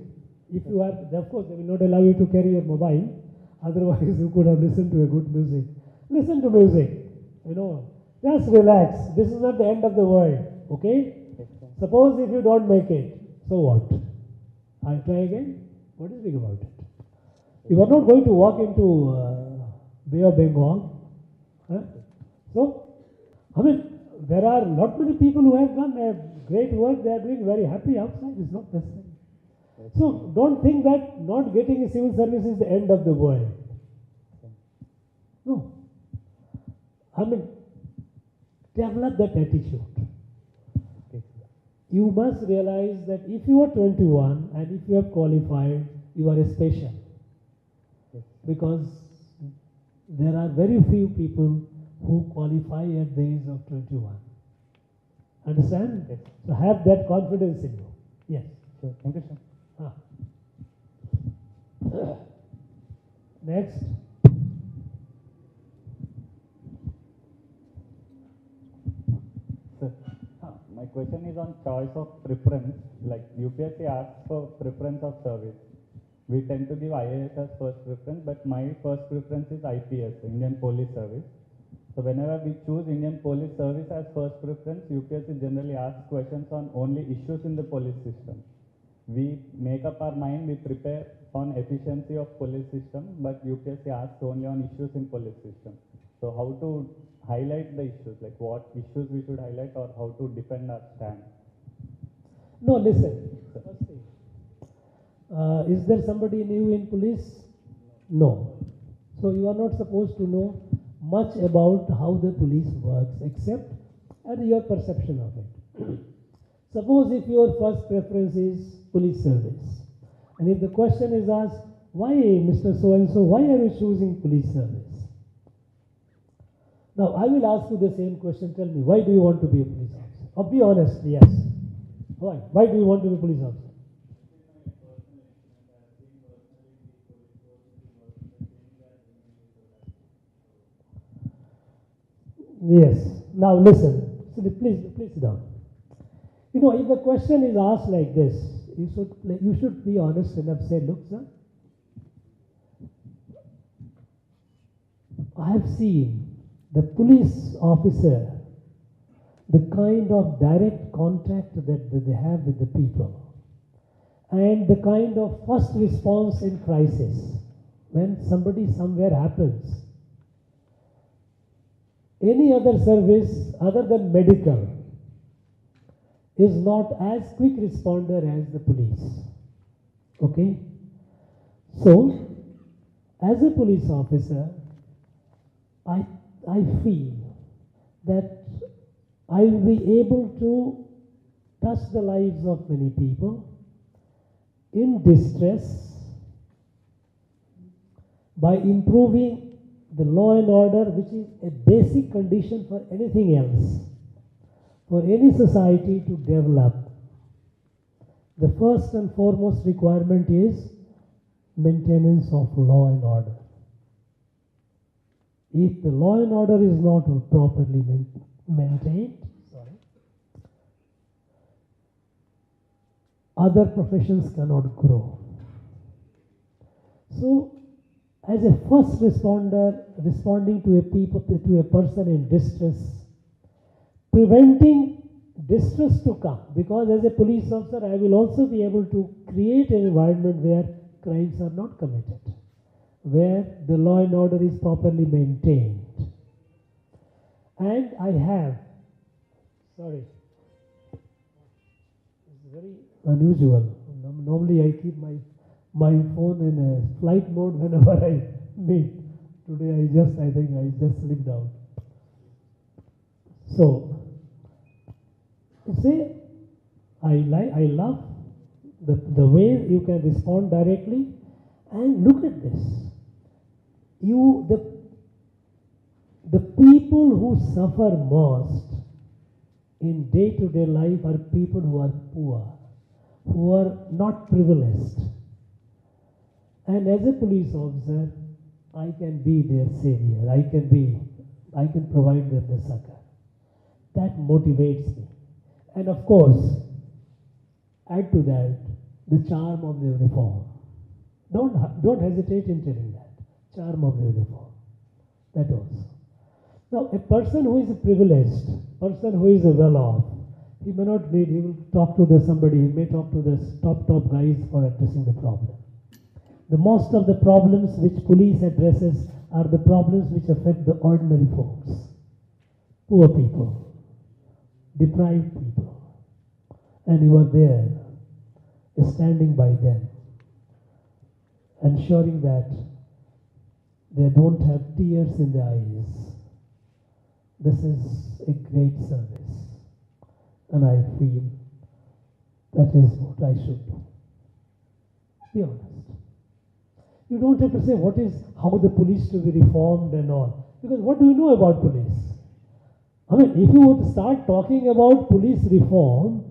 If you have, of course, they will not allow you to carry your mobile, otherwise you could have listened to a good music. Listen to music, just relax. This is not the end of the world, okay? Suppose if you don't make it, so what? I'll try again. What is big about it? You are not going to walk into Bay of Bengal. So, there are not many people who have done great work. They are doing very happy outside. It's not necessary. So, don't think that not getting a civil service is the end of the world. No. Develop that attitude. You must realize that if you are 21 and if you have qualified, you are special. Because there are very few people who qualify at the age of 21. Understand? Yes. So have that confidence in you. Yes. Sure. Thank you, sir. Next. My question is on choice of preference. Like UPSC asks for preference of service. We tend to give IAS as first preference, but my first preference is IPS, Indian Police Service. So whenever we choose Indian Police Service as first preference, UPSC generally asks questions on only issues in the police system. We make up our mind, we prepare on efficiency of police system, but UPSC asks only on issues in police system. So how to highlight the issues, like what issues we should highlight or how to defend our stand? No, listen. First thing. Is there somebody new in police? No. So you are not supposed to know much about how the police works except your perception of it. Suppose if your first preference is police service, and if the question is asked, why Mr. So-and-so, why are you choosing police service? Now, I will ask you the same question. Tell me, why do you want to be a police officer? Or be honest, yes. Why? Why do you want to be a police officer? Yes. Now listen. Please sit down. If the question is asked like this, you should be honest enough. Say, look, sir, I have seen the police officer, the kind of direct contact that they have with the people, and the kind of first response in crisis when somebody somewhere happens. Any other service other than medical is not as quick responder as the police. Okay? So, as a police officer, I feel that I will be able to touch the lives of many people in distress by improving the law and order, which is a basic condition for anything else, for any society to develop. the first and foremost requirement is maintenance of law and order. If the law and order is not properly maintained, other professions cannot grow. So, as a first responder, responding to a person in distress, preventing distress to come, because as a police officer, I will also be able to create an environment where crimes are not committed, where the law and order is properly maintained. And I have, it's very unusual. Normally I keep my phone in a flight mode whenever I meet. Today I think I just slipped out. So, see, I love the way you can respond directly, and look at this. The people who suffer most in day-to-day life are people who are poor, who are not privileged. And as a police officer, I can be their savior. I can provide them the succor. That motivates me. And of course, add to that the charm of the uniform. Don't hesitate in telling that. Charm of the uniform. That also. Now, a person who is privileged, person who is well-off, he may not need, he will talk to somebody, he may talk to the top guys for addressing the problem. The most of the problems which police addresses are the problems which affect the ordinary folks, poor people, deprived people, and you are there, standing by them, ensuring that they don't have tears in their eyes. This is a great service, and I feel that is what I should do. Be honest. You don't have to say how the police to be reformed and all, because what do you know about police? I mean, if you would start talking about police reform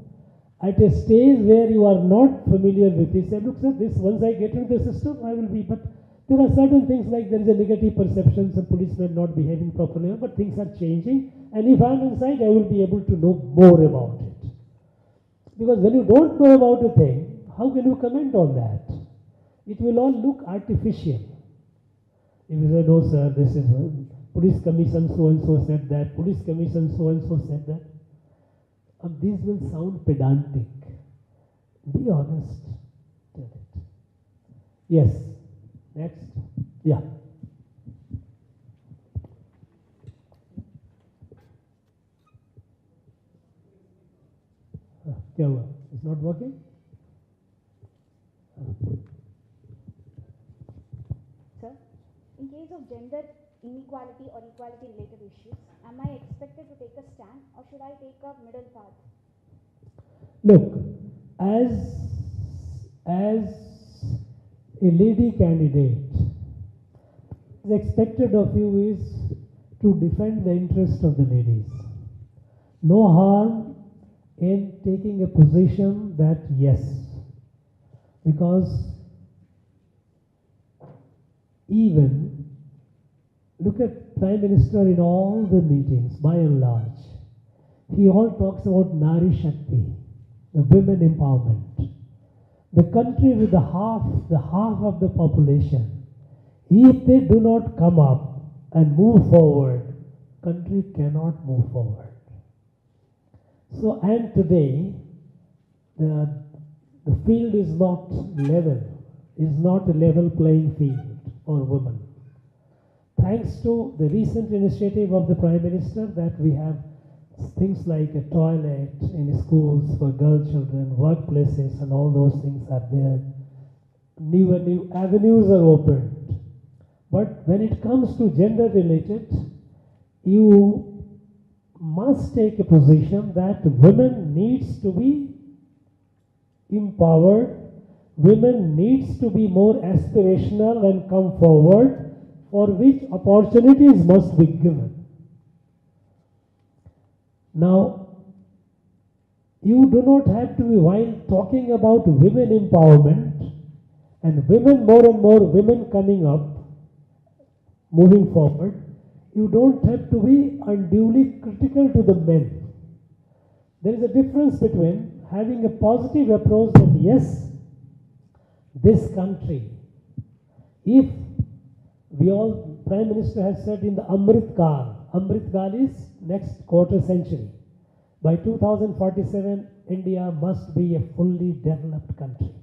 at a stage where you are not familiar with it, say, look sir, once I get into the system, I will be, but there are certain things like there is a negative perception, some policemen not behaving properly, but things are changing, and if I am inside, I will be able to know more about it. Because when you don't know about a thing, how can you comment on that? It will all look artificial. If you say, no sir, this is police commission so-and-so said that, police commission so-and-so said that, these will sound pedantic. Be honest. Tell it. Yes. Next. Yeah. क्या हुआ? It's not working? Sir, in case of gender inequality or equality related issues, am I expected to take a stand or should I take a middle path? Look, as a lady candidate, the expected of you is to defend the interest of the ladies. No harm in taking a position that yes, because even look at Prime Minister in all the meetings, by and large, he all talks about Nari Shakti, the women empowerment. The country with the half of the population, if they do not come up and move forward, country cannot move forward. So, and today, the field is not level, is not a level playing field for women. Thanks to the recent initiative of the Prime Minister that we have things like a toilet in schools for girl children, workplaces, and all those things are there. New avenues are opened. But when it comes to gender related, you must take a position that women needs to be empowered, women needs to be more aspirational and come forward, for which opportunities must be given. Now, you do not have to be, while talking about women empowerment and women, more and more women coming up, moving forward, you don't have to be unduly critical to the men. There is a difference between having a positive approach that yes, this country, if we all, Prime Minister has said in the Amrit Kal is next quarter century. By 2047, India must be a fully developed country.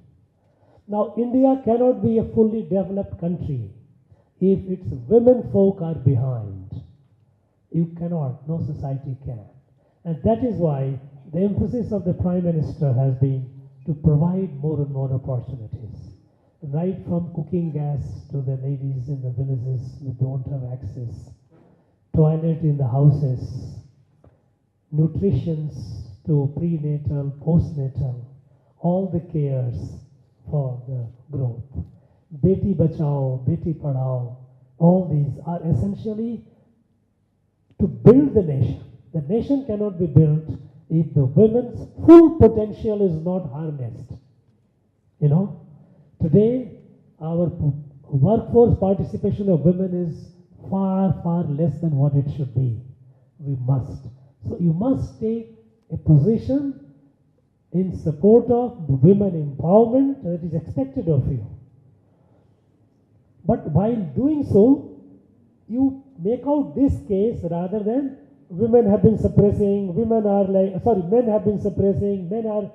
Now, India cannot be a fully developed country if its women folk are behind. You cannot, no society can. And that is why the emphasis of the Prime Minister has been to provide more and more opportunities. Right from cooking gas to the ladies in the villages who don't have access, toilet in the houses, nutrition to prenatal, postnatal, all the cares for the growth. Beti Bachao, Beti Padhao, all these are essentially to build the nation. The nation cannot be built if the women's full potential is not harnessed. You know, today our workforce participation of women is far, far less than what it should be. We must. So you must take a position in support of women empowerment that is expected of you. But while doing so, you make out this case rather than women have been suppressing, men have been suppressing, men are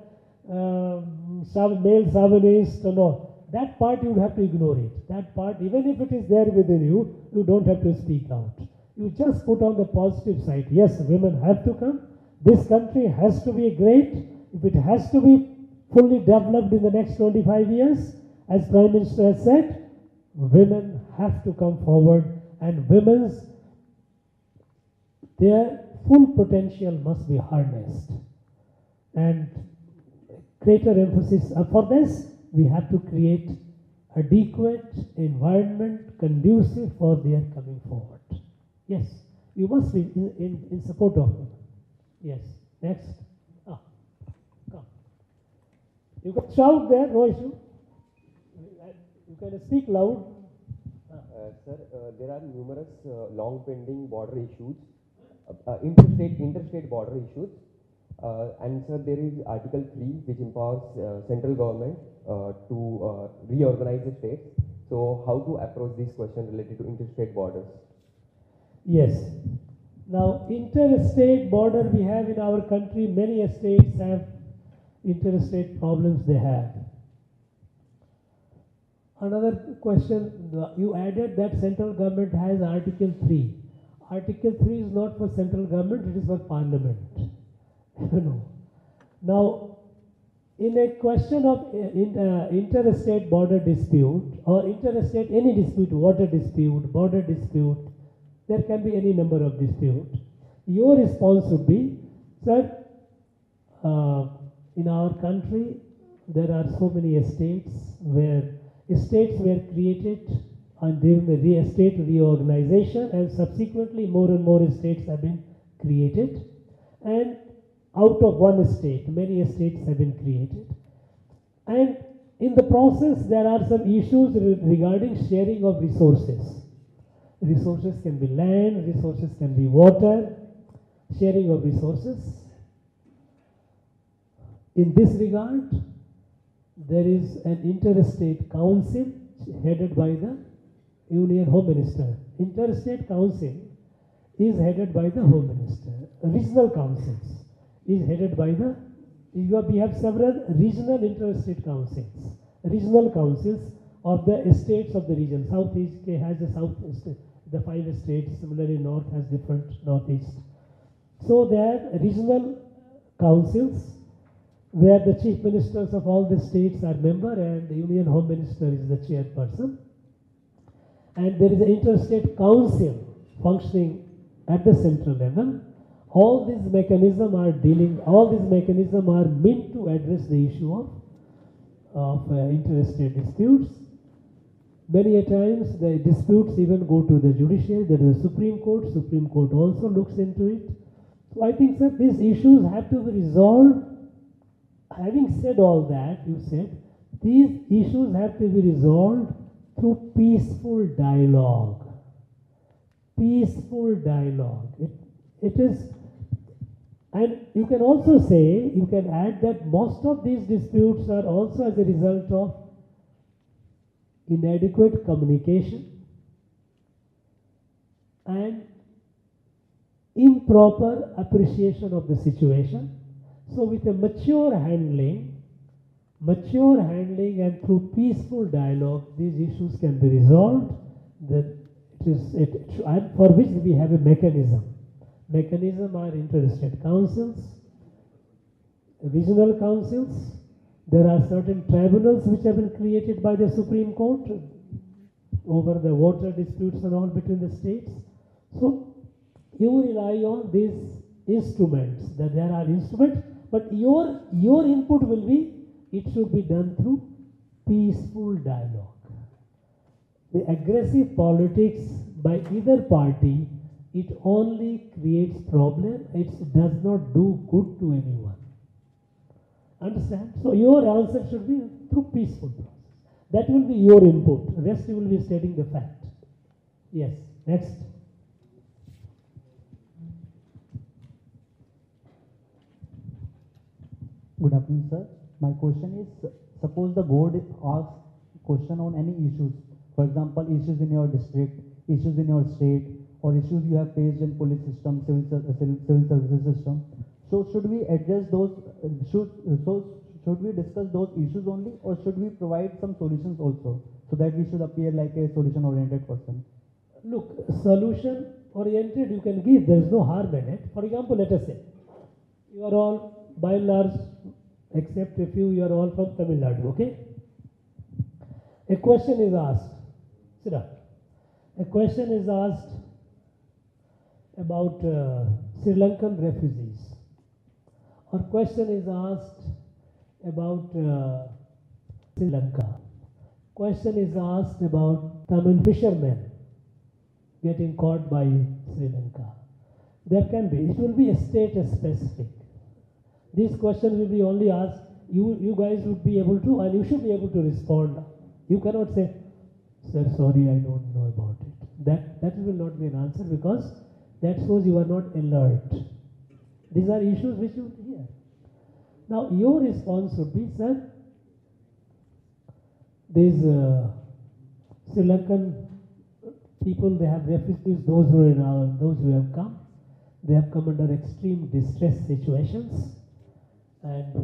male chauvinists and all. That part you would have to ignore it. That part, even if it is there within you, you don't have to speak out. You just put on the positive side. Yes, women have to come. This country has to be great. If it has to be fully developed in the next 25 years, as Prime Minister has said, women have to come forward, and their full potential must be harnessed. And greater emphasis for this, we have to create adequate environment conducive for their coming forward. Yes, you must be in support of them. Yes, next. Come. You can shout there, no issue. You can speak loud. Sir, there are numerous long pending border issues, interstate border issues. And sir, there is Article 3 which empowers central government to reorganize the states. So how to approach this question related to interstate borders? Yes. Now, interstate border we have in our country, many states have interstate problems they have. Another question, you added that central government has Article 3. Article 3 is not for central government, it is for parliament. You know. Now, in a question of interstate border dispute or interstate any dispute, water dispute, border dispute, there can be any number of disputes. Your response would be, sir, in our country there are so many states were created and during the state reorganization, and subsequently more and more states have been created, and out of one state, many states have been created. And in the process, there are some issues regarding sharing of resources. Resources can be land, resources can be water, sharing of resources. In this regard, there is an interstate council headed by the Union Home Minister. Interstate council is headed by the Home Minister. Regional councils is headed by we have several regional interstate councils. Regional councils of the states of the region. Southeast has the 5 states, similarly North has different Northeast. So there are regional councils where the chief ministers of all the states are member and the Union Home Minister is the chairperson. And there is an interstate council functioning at the central level. All these mechanisms are meant to address the issue of interstate disputes. Many a times the disputes even go to the judiciary, there is a Supreme Court also looks into it. So I think, sir, these issues have to be resolved having said all that, you said these issues have to be resolved through peaceful dialogue. Peaceful dialogue. It is, and you can also say, you can add that most of these disputes are also as a result of inadequate communication and improper appreciation of the situation. So with a mature handling and through peaceful dialogue, these issues can be resolved. And for which we have a mechanism. Mechanism are interested councils, regional councils. There are certain tribunals which have been created by the Supreme Court over the water disputes and all between the states. So you rely on these instruments, that there are instruments, but your input will be, it should be done through peaceful dialogue. The aggressive politics by either party, it only creates problem, it does not do good to anyone. Understand? So your answer should be through peaceful process. That will be your input. Rest you will be stating the fact. Yes. Next. Good afternoon, sir. My question is, suppose the board asks question on any issues, for example, issues in your district, issues in your state, or issues you have faced in police system, civil services system. So should we address those, should we discuss those issues only, or should we provide some solutions also, so that we should appear like a solution-oriented person? Look, solution-oriented you can give, there is no harm in it. For example, let us say, you are all, by and large, except a few, you are all from Tamil Nadu, okay? A question is asked, sit down. A question is asked about Sri Lankan refugees, or question is asked about Sri Lanka. Question is asked about Tamil fishermen getting caught by Sri Lanka. There can be, it will be status specific. These questions will be only asked, you guys would be able to, and you should be able to respond. You cannot say, sir, sorry, I don't know about it. That will not be an answer, because that shows you are not alert. These are issues which you hear. Now, your response would be, sir, these Sri Lankan people, they have refugees, those who have come, they have come under extreme distress situations, and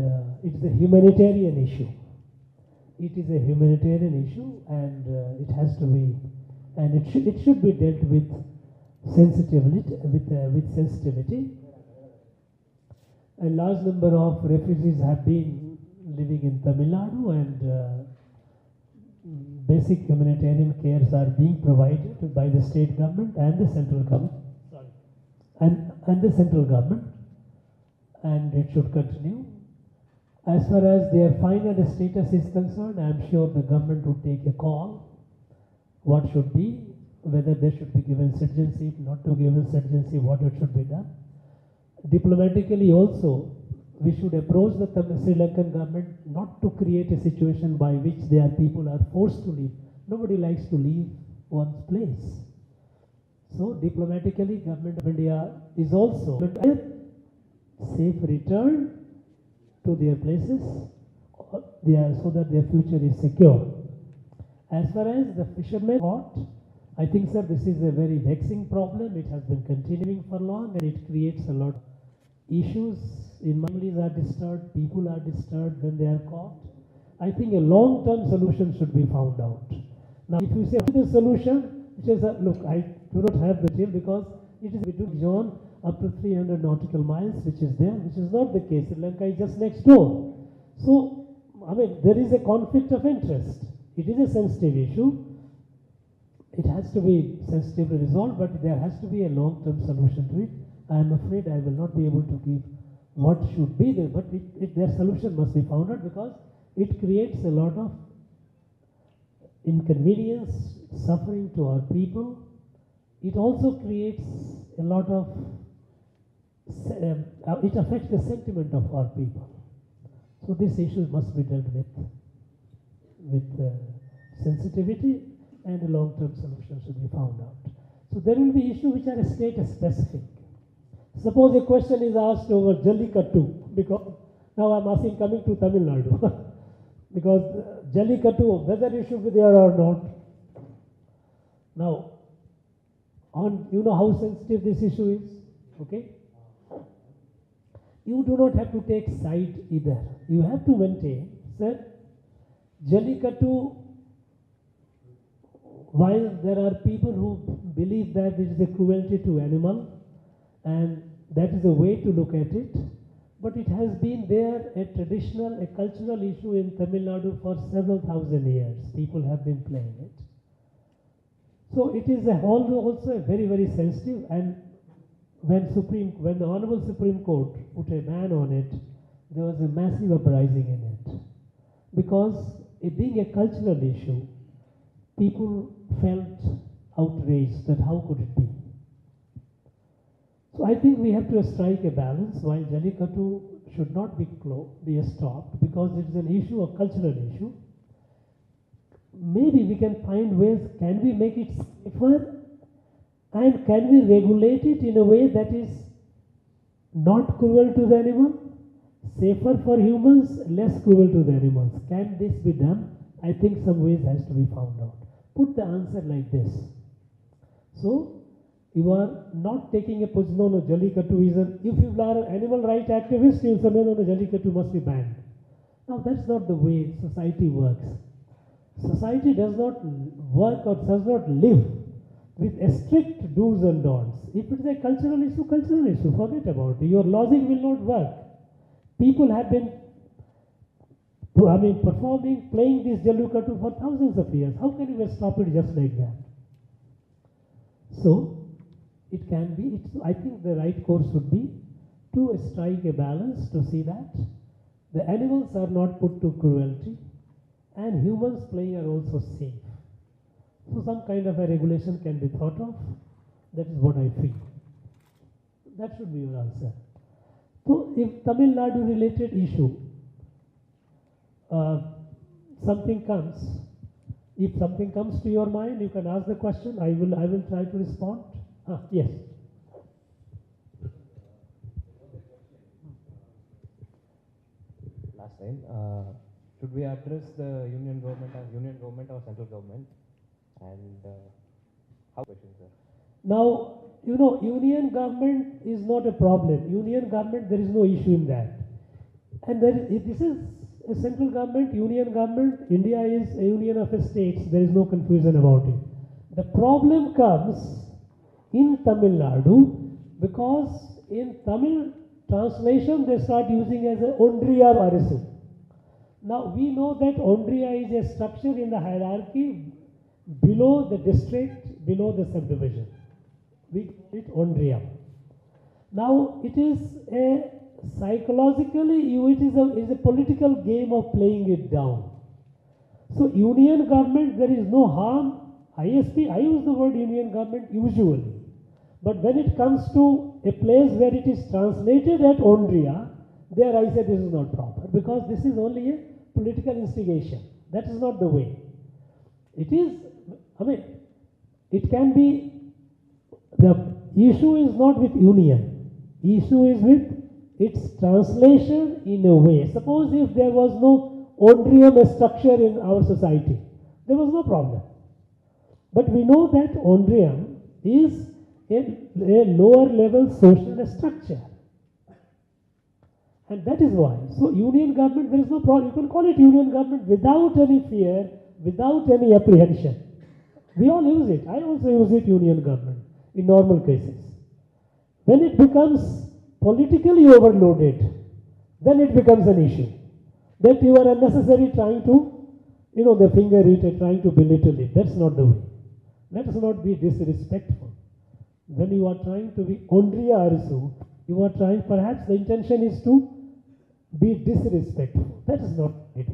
it's a humanitarian issue. It is a humanitarian issue, and it has to be, and it should be dealt with sensitivity. A large number of refugees have been living in Tamil Nadu, and basic humanitarian cares are being provided by the state government and the central government. Sorry, and the central government, and it should continue. As far as their final status is concerned, I am sure the government would take a call what should be, whether they should be given citizenship, not to be given citizenship, what it should be done. Diplomatically also, we should approach the Sri Lankan government not to create a situation by which their people are forced to leave. Nobody likes to leave one's place. So diplomatically, government of India is also safe return to their places, so that their future is secure. As far as the fishermen caught, I think, sir, this is a very vexing problem. It has been continuing for long, and it creates a lot of issues. Families are disturbed, people are disturbed when they are caught. I think a long-term solution should be found out. Now, if you say the solution, which is, look, I do not have the detail, because it is between zone up to 300 nautical miles, which is there, which is not the case. Sri Lanka is just next door. So, I mean, there is a conflict of interest. It is a sensitive issue. It has to be sensitively resolved, but there has to be a long-term solution to it. I am afraid I will not be able to give what should be there, but their solution must be found out, because it creates a lot of inconvenience, suffering to our people. It also creates a lot of, it affects the sentiment of our people. So this issue must be dealt with sensitivity, and a long-term solution should be found out. So there will be issues which are state-specific. Suppose a question is asked over Jallikattu, because now I'm asking coming to Tamil Nadu, because Jallikattu, whether it should be there or not. Now, you know how sensitive this issue is, okay? You do not have to take side either. You have to maintain, sir, Jallikattu, while there are people who believe that it is a cruelty to animal, and that is a way to look at it, but it has been there, a traditional, a cultural issue in Tamil Nadu for several thousand years. People have been playing it. So it is also a very, very sensitive, and when the Honorable Supreme Court put a ban on it, there was a massive uprising in it. Because it being a cultural issue, people felt outraged that how could it be? So I think we have to strike a balance while Jallikattu should not be stopped because it is an issue, a cultural issue. Maybe we can find ways, can we make it safer and can we regulate it in a way that is not cruel to the animal, safer for humans, less cruel to the animals. Can this be done? I think some ways has to be found out. Put the answer like this. So, you are not taking a position, no, Jallikattu is if you are an animal rights activist, you say, no, Jallikattu must be banned. Now, that's not the way society works. Society does not work or does not live with a strict do's and don'ts. If it is a cultural issue, forget about it. Your logic will not work. People have been performing, playing this Jallikattu for thousands of years. How can you stop it just like that? So, it can be, I think the right course would be to strike a balance to see that the animals are not put to cruelty and humans playing are also safe. So some kind of a regulation can be thought of. That is what I feel. That should be your answer. So if Tamil Nadu related issue, if something comes to your mind, you can ask the question. I will try to respond. Yes. Last time, should we address the union government as union government or central government? And how question, sir? Now, union government is not a problem. Union government, there is no issue in that. And this is a central government, union government. India is a union of states. There is no confusion about it. The problem comes in Tamil Nadu because in Tamil translation they start using as a Ondriya Varisu. Now we know that Ondriya is a structure in the hierarchy below the district, below the subdivision. We call it Ondriya. Now it is a psychologically, it is a political game of playing it down. So union government, there is no harm. ISP, I use the word union government usually. But when it comes to a place where it is translated at Ondriya, there I say this is not proper because this is only a political instigation. That is not the way. It is, it can be, the issue is not with union. Issue is with its translation in a way. Suppose if there was no Ondriyam structure in our society, there was no problem. But we know that Ondriyam is a lower level social structure. And that is why. So union government, there is no problem. You can call it union government without any fear, without any apprehension. We all use it. I also use it, union government, in normal cases. When it becomes politically overloaded, then it becomes an issue. That you are unnecessarily trying to, the finger it, trying to belittle it. That's not the way. Let us not be disrespectful. When you are trying to be Ondriya Arisu, you are trying, perhaps the intention is to be disrespectful. That is not it.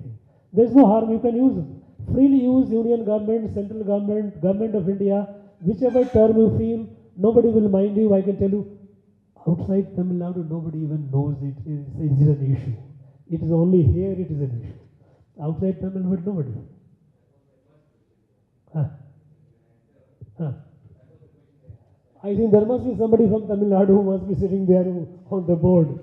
There is no harm. You can freely use union government, central government, government of India, whichever term you feel, nobody will mind you. I can tell you, outside Tamil Nadu, nobody even knows it is an issue. It is only here it is an issue. Outside Tamil Nadu, nobody. I think there must be somebody from Tamil Nadu who must be sitting there on the board.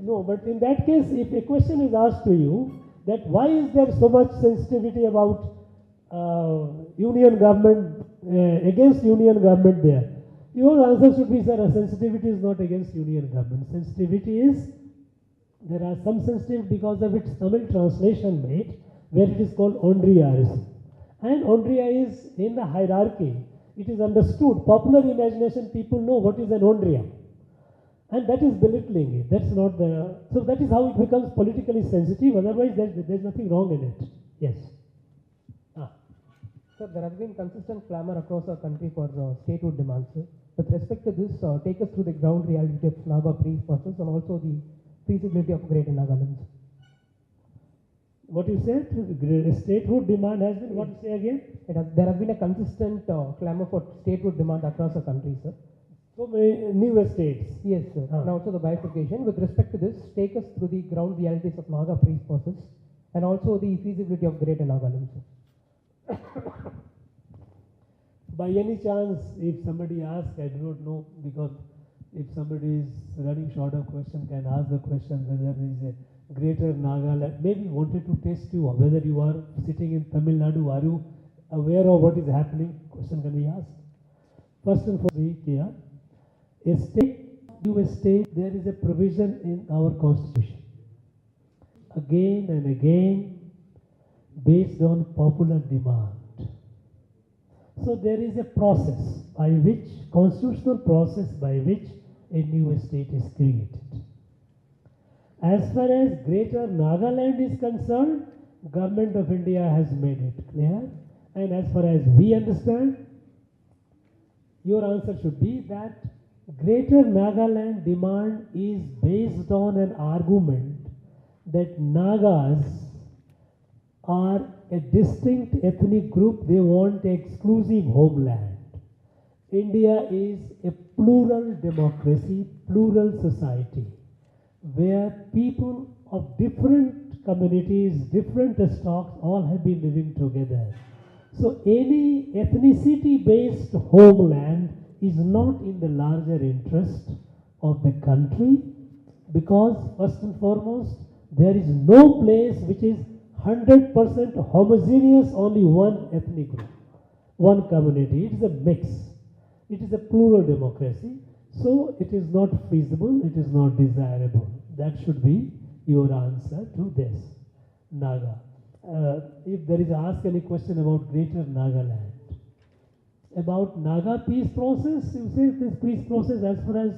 No, but in that case, if a question is asked to you, that why is there so much sensitivity about union government, against union government there? Your answer should be, sir, sensitivity is not against union government. Sensitivity is, there are some sensitivity because of its Tamil translation made, where it is called Ondriyarism. And Ondriya is in the hierarchy. It is understood. Popular imagination, people know what is an Ondriya. And that is belittling it. That's not the... So that is how it becomes politically sensitive. Otherwise, there's nothing wrong in it. Yes. Sir, there has been consistent clamor across our country for statehood demands. Sir. With respect to this, take us through the ground reality of Naga peace process and also the feasibility of Greater Nagaland. What you said? Statehood demand has been, what you say again? There has been a consistent clamor for statehood demand across the country, sir. So many new states. Yes, sir. And also the bifurcation. With respect to this, take us through the ground realities of Naga peace process and also the feasibility of Greater Nagaland, sir. By any chance, if somebody asks, I do not know, because if somebody is running short of question, can ask the question whether there is a Greater Nagaland, maybe wanted to test you, whether you are sitting in Tamil Nadu, are you aware of what is happening? Question can be asked. First and foremost, here, a state, there is a provision in our constitution. Again and again, based on popular demand. So there is a process by which, constitutional process by which a new state is created. As far as Greater Nagaland is concerned, Government of India has made it clear, and as far as we understand, your answer should be that Greater Nagaland demand is based on an argument that Nagas are a distinct ethnic group, they want exclusive homeland. India is a plural democracy, plural society, where people of different communities, different stocks, all have been living together. So any ethnicity-based homeland is not in the larger interest of the country, because first and foremost, there is no place which is 100% homogeneous, only one ethnic group, one community. It is a mix. It is a plural democracy. So it is not feasible, it is not desirable. That should be your answer to this. Naga. If there is ask any question about Greater Nagaland. About Naga peace process, you say this peace process, as far as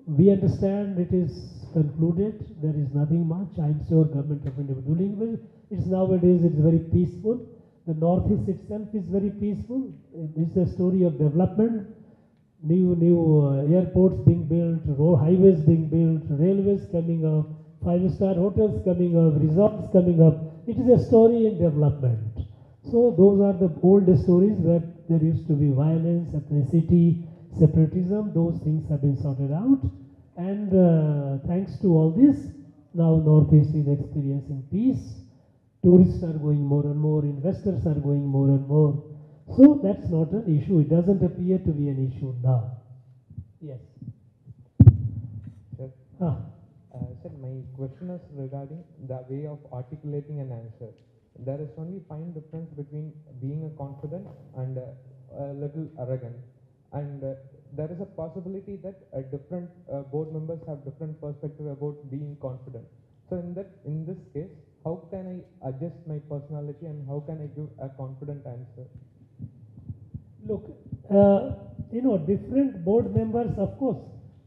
we understand, it is concluded. There is nothing much. I am sure Government of India is doing well. It's nowadays, it's very peaceful. The Northeast itself is very peaceful. It's a story of development. New airports being built, highways being built, railways coming up, 5-star hotels coming up, resorts coming up. It is a story in development. So those are the old stories where there used to be violence, ethnicity, separatism. Those things have been sorted out. And thanks to all this, now Northeast is experiencing peace. Tourists are going more and more, investors are going more and more. So that's not an issue. It doesn't appear to be an issue now. Yes. Sir, sir, my question is regarding the way of articulating an answer. There is only fine difference between being a confident and a little arrogant. And there is a possibility that different board members have different perspective about being confident. So in this case, how can I adjust my personality and how can I give a confident answer? Look, different board members, of course,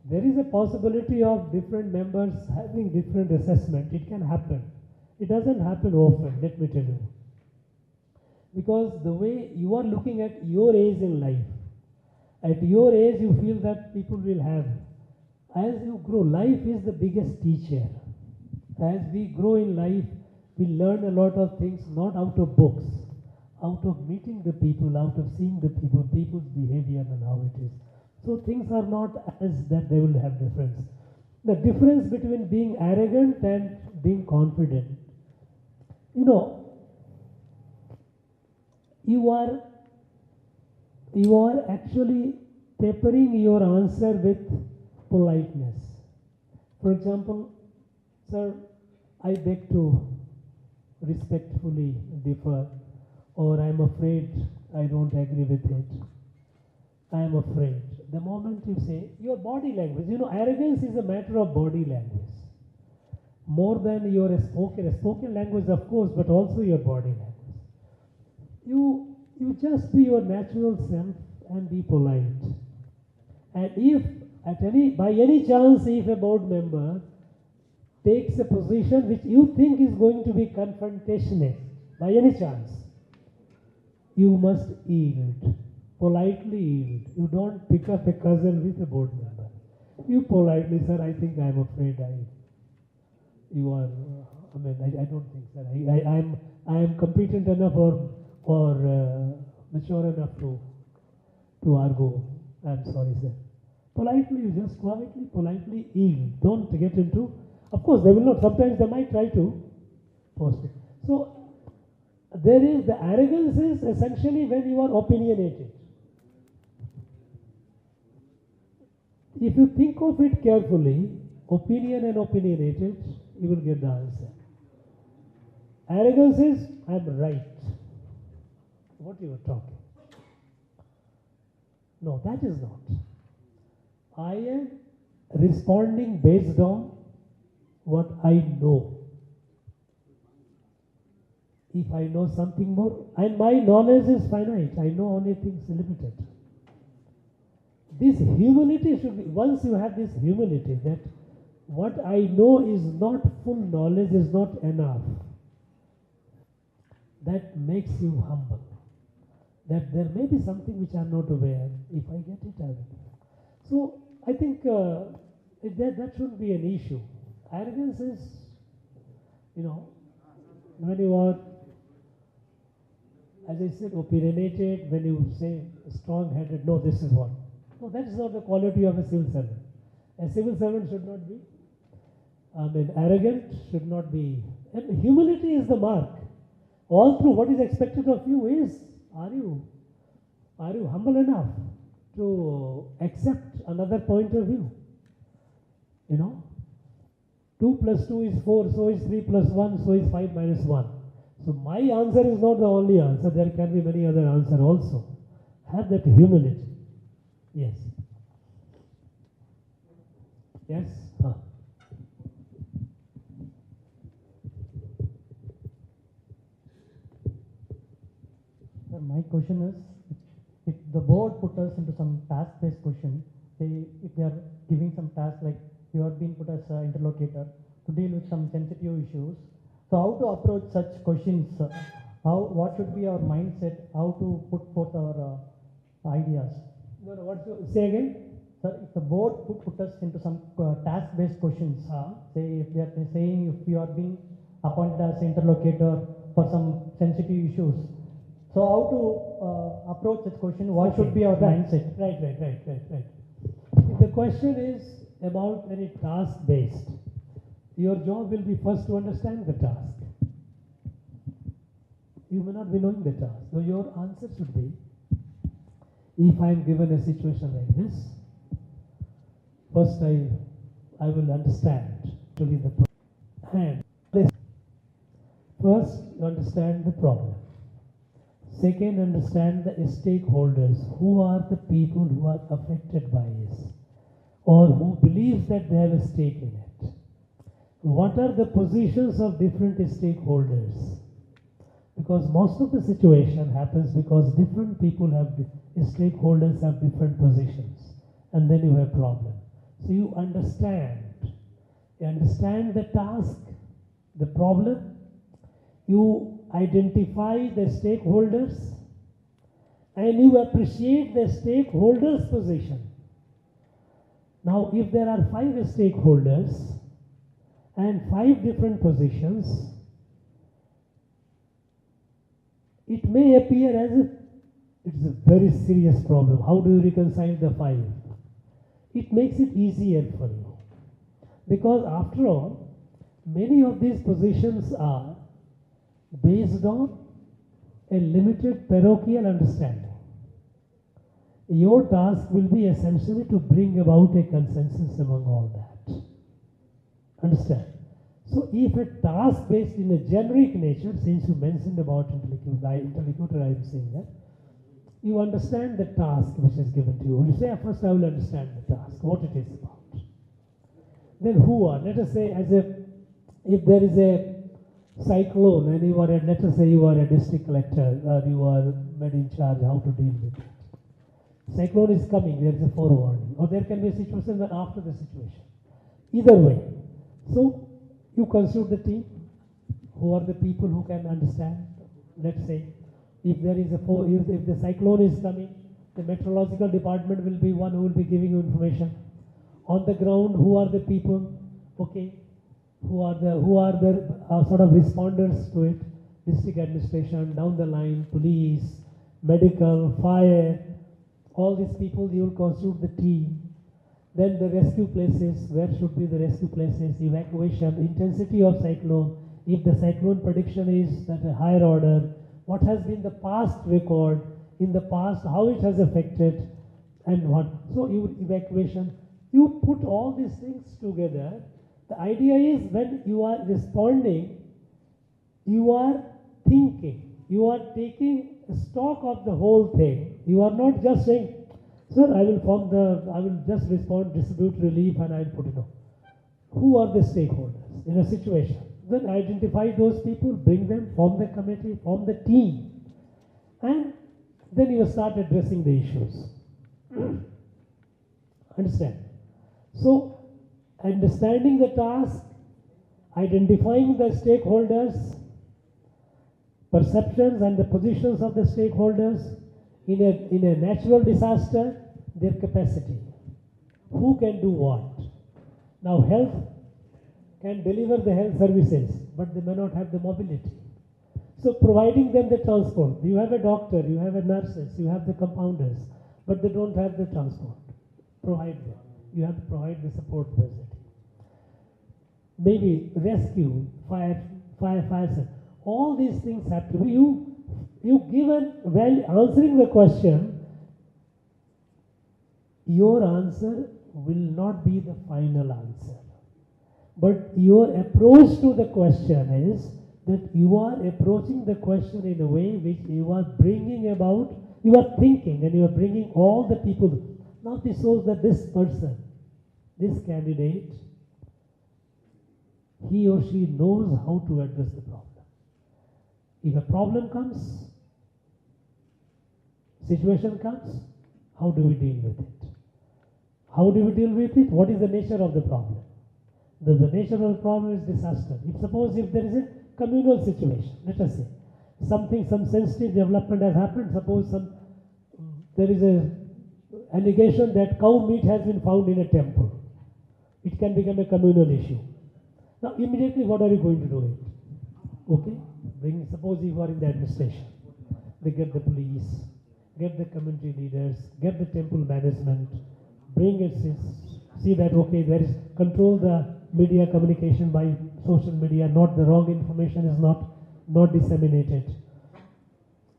there is a possibility of different members having different assessment. It can happen. It doesn't happen often, let me tell you. Because the way you are looking at your age in life, at your age you feel that people will have. As you grow, life is the biggest teacher. As we grow in life, we learn a lot of things not out of books, out of meeting the people, out of seeing the people, people's behavior and how it is. So things are not as that they will have difference. the difference between being arrogant and being confident. You know, you are actually tapering your answer with politeness. For example, sir, I beg to respectfully differ, or I am afraid I don't agree with it. I am afraid. The moment you say your body language, you know, arrogance is a matter of body language. More than your spoken language, of course, but also your body language. You just be your natural self and be polite. And if by any chance, if a board member takes a position which you think is going to be confrontational, by any chance, you must yield. Politely yield. You don't pick up a cousin with a board member. You politely, sir, I think I'm afraid you are, I don't think, sir. I am competent enough or mature enough to argue. I'm sorry, sir. Politely, you just politely yield. Don't get into, of course, they will not, sometimes they might try to post it. So, there is, the arrogance is essentially when you are opinionated. If you think of it carefully, opinion and opinionated, you will get the answer. Arrogance is, I'm right. What you are talking. No, that is not. I am responding based on what I know. If I know something more, and my knowledge is finite, I know only things limited. This humility should be, once you have this humility that what I know is not full knowledge, is not enough, that makes you humble. That there may be something which I am not aware. If I get it, I will. So I think that shouldn't be an issue. Arrogance is, you know, when you are, as I said, opinionated, when you say strong-headed, no, this is what. No, that is not the quality of a civil servant. A civil servant should not be, arrogant, should not be. And humility is the mark. All through what is expected of you is, are you humble enough to accept another point of view? You know, 2 plus 2 is 4, so is 3 plus 1, so is 5 minus 1. So my answer is not the only answer. There can be many other answers also. Have that humility. Yes. Yes? Huh. Sir, my question is, if the board put us into some task-based question, if they are giving some task like you are being put as an interlocutor to deal with some sensitive issues, so how to approach such questions? What should be our mindset? How to put forth our ideas? No, say again? Sir, if the board put us into some task-based questions, say if they are saying if you are being appointed as interlocutor for some sensitive issues, so how to approach this question? What should be our mindset? Right. If the question is about any task-based, your job will be first to understand the task. You may not be knowing the task. So your answer should be, if I am given a situation like this, first I will understand actually the problem. And first, you understand the problem. Second, understand the stakeholders. Who are the people who are affected by this, or who believes that they have a stake in it? What are the positions of different stakeholders? Because most of the situation happens because different people stakeholders have different positions, and then you have problem. So you understand the task, the problem, you identify the stakeholders, and you appreciate the stakeholders' position. Now, if there are 5 stakeholders and 5 different positions, it may appear as if it's a very serious problem. How do you reconcile the 5? It makes it easier for you. Because after all, many of these positions are based on a limited parochial understanding. Your task will be essentially to bring about a consensus among all that. Understand? So if a task based in a generic nature, since you mentioned about interlocutor, I am saying that, you understand the task which is given to you. You say, first I will understand the task, what it is about. Then who are, let us say, if there is a cyclone and you are, let us say you are a district collector or you are made in charge how to deal with it. Cyclone is coming, there is a forewarning, or there can be a situation that after the situation. Either way. So you consult the team. Who are the people who can understand? Let's say if there is if the cyclone is coming, the meteorological department will be one who will be giving you information. On the ground, who are the people? Okay, who are the sort of responders to it? District administration, down the line, police, medical, fire. All these people, you will constitute the team. Then the rescue places, where should be the rescue places, evacuation, intensity of cyclone, if the cyclone prediction is at a higher order, what has been the past record, in the past, how it has affected, and what. So evacuation, you put all these things together. The idea is when you are responding, you are thinking, you are taking stock of the whole thing. You are not just saying, sir, I will just respond, distribute relief, and I will put it on. Who are the stakeholders in a situation? Then identify those people, bring them, form the committee, form the team, and then you start addressing the issues. Understand? So, understanding the task, identifying the stakeholders, perceptions and the positions of the stakeholders in a natural disaster, their capacity. Who can do what? Now health can deliver the health services, but they may not have the mobility. So providing them the transport. You have a doctor, you have a nurses, you have the compounders, but they don't have the transport. Provide them. You have to provide the support facility. Maybe rescue, fire. All these things have to be you given, while answering the question, your answer will not be the final answer. But your approach to the question is that you are approaching the question in a way which you are bringing about, you are thinking and you are bringing all the people. Now this shows that this person, this candidate, he or she knows how to address the problem. If a problem comes, situation comes, how do we deal with it? How do we deal with it? What is the nature of the problem? The nature of the problem is disaster. Suppose there is a communal situation, let us say, some sensitive development has happened. Suppose there is a allegation that cow meat has been found in a temple. It can become a communal issue. Now immediately what are you going to do it? Okay? Suppose you are in the administration. They get the police, get the community leaders, get the temple management, bring it, see that okay, there is control the media communication by social media, not the wrong information is not disseminated.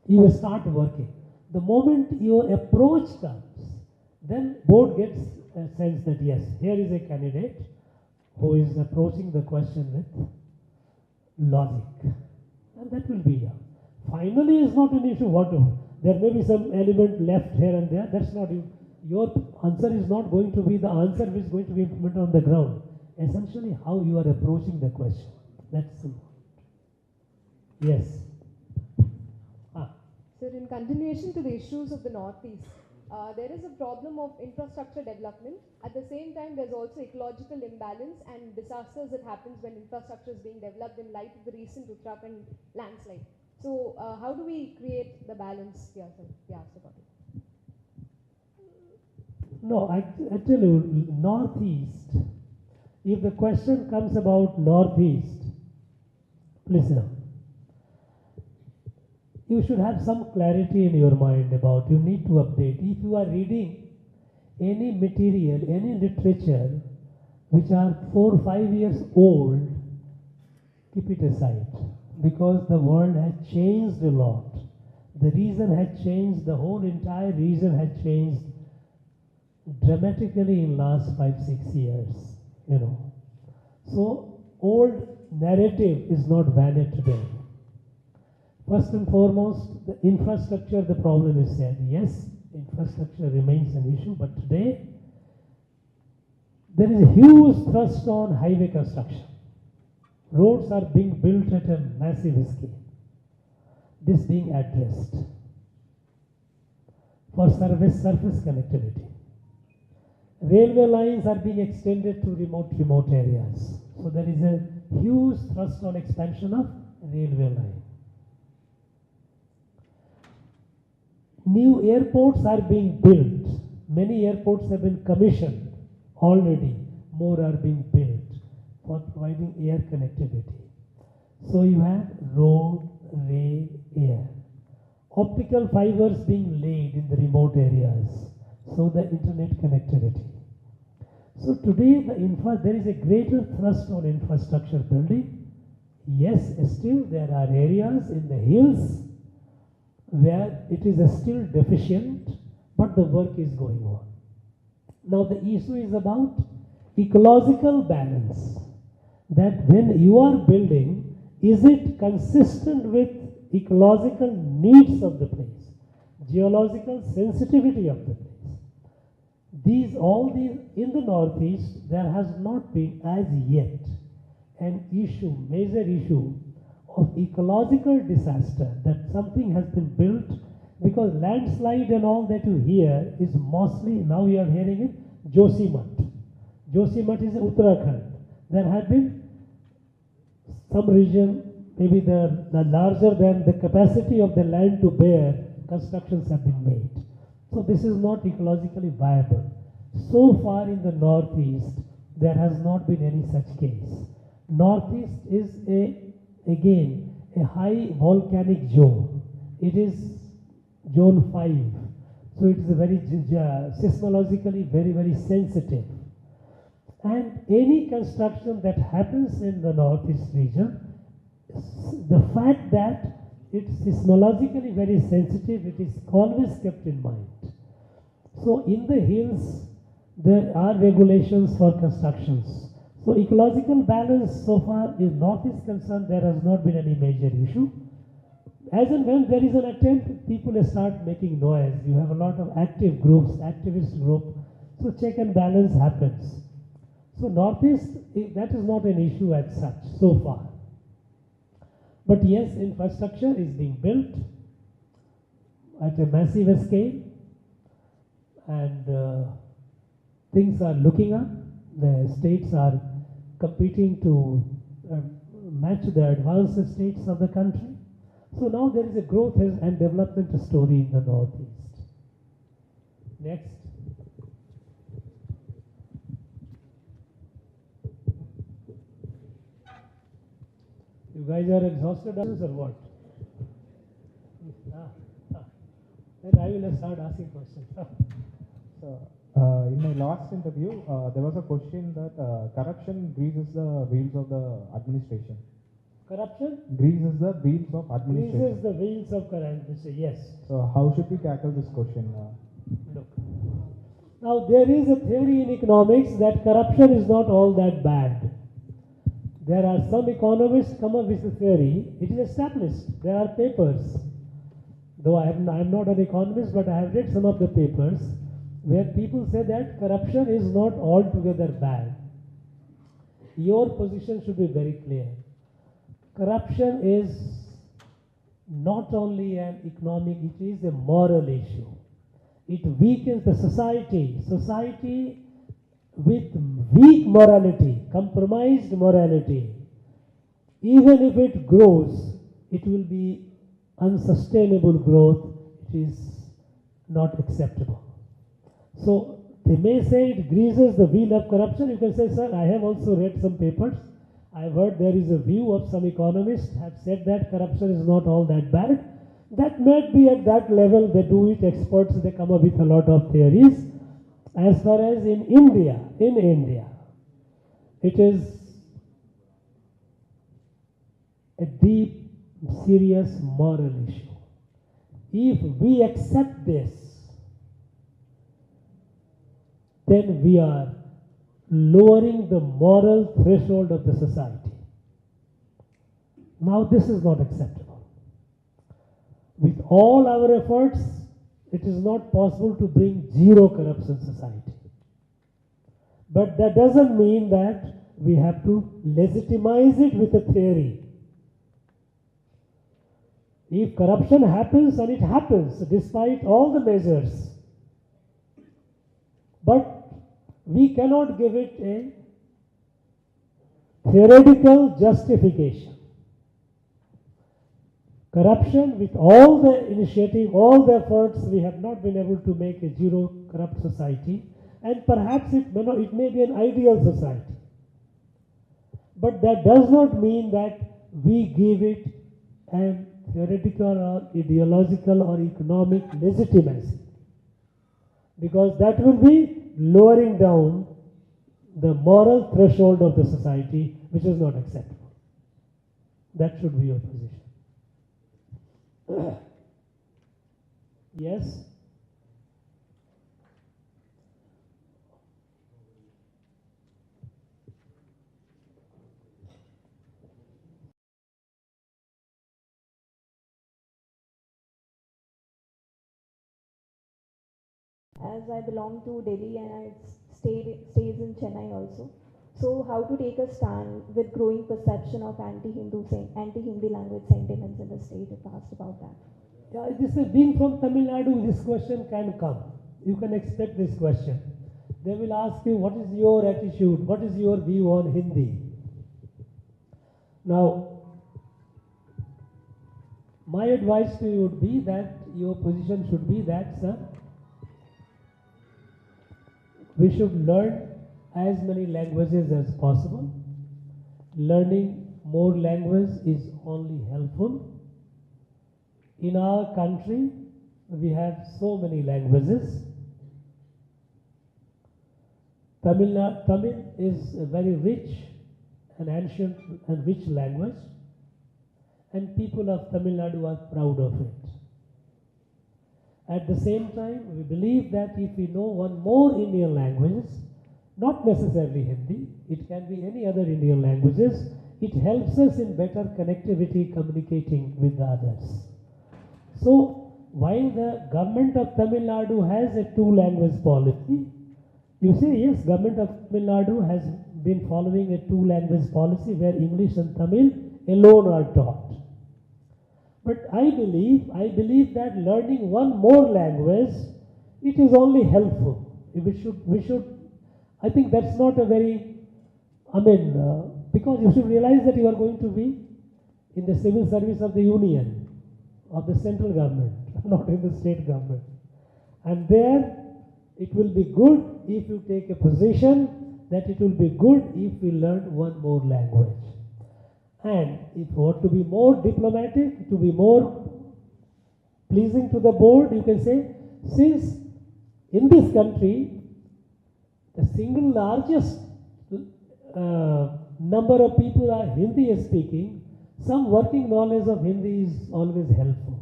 You will start working. The moment your approach comes, then board gets a sense that yes, here is a candidate who is approaching the question with logic. And that will be finally is not an issue. There may be some element left here and there. That's not you. Your answer is not going to be the answer which is going to be implemented on the ground. Essentially, how you are approaching the question. That's important. Yes. Sir, in continuation to the issues of the Northeast, there is a problem of infrastructure development. At the same time, there's also ecological imbalance and disasters that happens when infrastructure is being developed in light of the recent Uttarakhand landslide. So, how do we create the balance here, sir? We asked about it. No, I tell you, Northeast, if the question comes about Northeast, listen. You should have some clarity in your mind about, you need to update. If you are reading any material, any literature which are 4 or 5 years old, keep it aside, because the world has changed a lot. The region has changed, the whole entire region has changed dramatically in last 5-6 years, you know. So old narrative is not valid today. First and foremost, the infrastructure, the problem is said. Yes, infrastructure remains an issue, but today there is a huge thrust on highway construction. Roads are being built at a massive scale. This being addressed for surface connectivity. Railway lines are being extended to remote areas. So there is a huge thrust on expansion of railway line. New airports are being built. Many airports have been commissioned already. More are being built for providing air connectivity. So you have road, rail, air. Optical fibers being laid in the remote areas. So the internet connectivity. So today there is a greater thrust on infrastructure building. Yes, still there are areas in the hills where it is still deficient, but the work is going on. Now the issue is about ecological balance. That when you are building, is it consistent with ecological needs of the place, geological sensitivity of the place? All these in the Northeast, there has not been as yet an issue, major issue of ecological disaster, that something has been built, because landslide and all that you hear is mostly, now you are hearing it, Josimat. Josimat is Uttarakhand. There have been some region, maybe the larger than the capacity of the land to bear, constructions have been made. So this is not ecologically viable. So far in the Northeast, there has not been any such case. Northeast is again a high volcanic zone. It is zone 5. So it is a very seismologically very sensitive. And any construction that happens in the Northeast region, the fact that it's seismologically very sensitive, it is always kept in mind. So in the hills, there are regulations for constructions. So ecological balance so far is Northeast concerned, there has not been any major issue. As and when there is an attempt, people start making noise. You have a lot of active groups, activist group. So check and balance happens. So Northeast, that is not an issue as such so far. But yes, infrastructure is being built at a massive scale, and things are looking up. The states are competing to match the advanced states of the country. So now there is a growth and development story in the Northeast. Next. You guys are exhausted or what? Then I will start asking questions. So, in my last interview, there was a question that corruption greases the wheels of the administration. Corruption? Greases the wheels of administration. Greases the wheels of administration, yes. So how should we tackle this question? Look. Now there is a theory in economics that corruption is not all that bad. There are some economists come up with a theory, it is established. There are papers, though I am not an economist, but I have read some of the papers where people say that corruption is not altogether bad. Your position should be very clear. Corruption is not only an economic, it is a moral issue. It weakens the society. Society with weak morality, compromised morality, even if it grows, it will be unsustainable growth. It is not acceptable. So they may say it greases the wheel of corruption. You can say, sir, I have also read some papers. I have heard there is a view of some economists have said that corruption is not all that bad. That might be at that level, they do it, experts, they come up with a lot of theories. As far as in India, it is a deep, serious moral issue. If we accept this, then we are lowering the moral threshold of the society. Now this is not acceptable. With all our efforts, it is not possible to bring zero corruption society. But that doesn't mean that we have to legitimize it with a theory. If corruption happens, and it happens despite all the measures, but we cannot give it a theoretical justification. Corruption, with all the initiative, all the efforts, we have not been able to make a zero corrupt society, and perhaps it may be an ideal society. But that does not mean that we give it an theoretical or ideological or economic legitimacy, because that will be lowering down the moral threshold of the society, which is not acceptable. That should be your position. Yes? As I belong to Delhi and I stays in Chennai also. So how to take a stand with growing perception of anti-Hindi language sentiments in the state, if asked about that? Yeah, this is being from Tamil Nadu, this question can come. You can expect this question. They will ask you, what is your attitude? What is your view on Hindi? Now, my advice to you would be that your position should be that, sir, we should learn as many languages as possible. Learning more language is only helpful. In our country, we have so many languages. Tamil is a very rich and ancient and rich language, and people of Tamil Nadu are proud of it. At the same time, we believe that if we know one more Indian languages, not necessarily Hindi, it can be any other Indian languages, it helps us in better connectivity, communicating with the others. So, while the government of Tamil Nadu has a two-language policy, you say, yes, government of Tamil Nadu has been following a two-language policy where English and Tamil alone are taught. But I believe that learning one more language, it is only helpful. We should, I think that's not a very, because you should realize that you are going to be in the civil service of the union, of the central government, not in the state government. And there, it will be good if you take a position that it will be good if we learn one more language. And if you want to be more diplomatic, to be more pleasing to the board, you can say, since in this country, the single largest number of people are Hindi speaking, some working knowledge of Hindi is always helpful.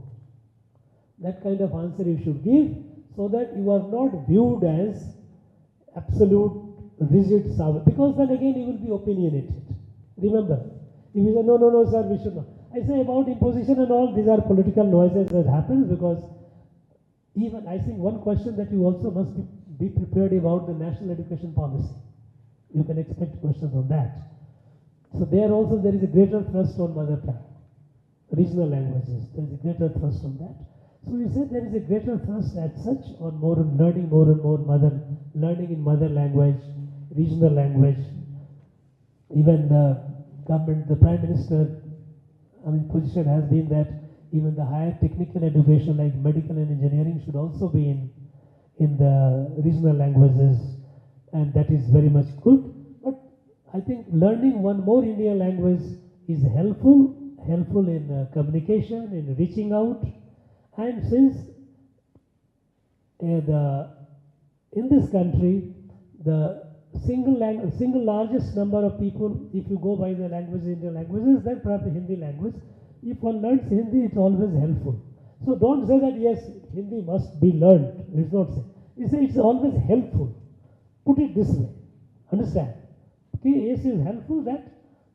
That kind of answer you should give, so that you are not viewed as absolute rigid South, because then again you will be opinionated. Remember, if you say, no, sir, we should not. I say about imposition and all, these are political noises that happens, because even I think one question that you also must be prepared about the national education policy. You can expect questions on that. So there also there is a greater thrust on mother tongue, regional languages. There is a greater thrust on that. So we said there is a greater thrust as such on learning more and more learning in mother language, regional language. Even the government, the Prime Minister, position has been that even the higher technical education like medical and engineering should also be in the regional languages, and that is very much good. But I think learning one more Indian language is helpful in communication, in reaching out. And since in this country, the single largest number of people, if you go by the language, Indian languages, then perhaps the Hindi language. If one learns Hindi, it's always helpful. So don't say that yes, Hindi must be learned. It's not say. It's always helpful. Put it this way. Understand? Okay, yes, is helpful that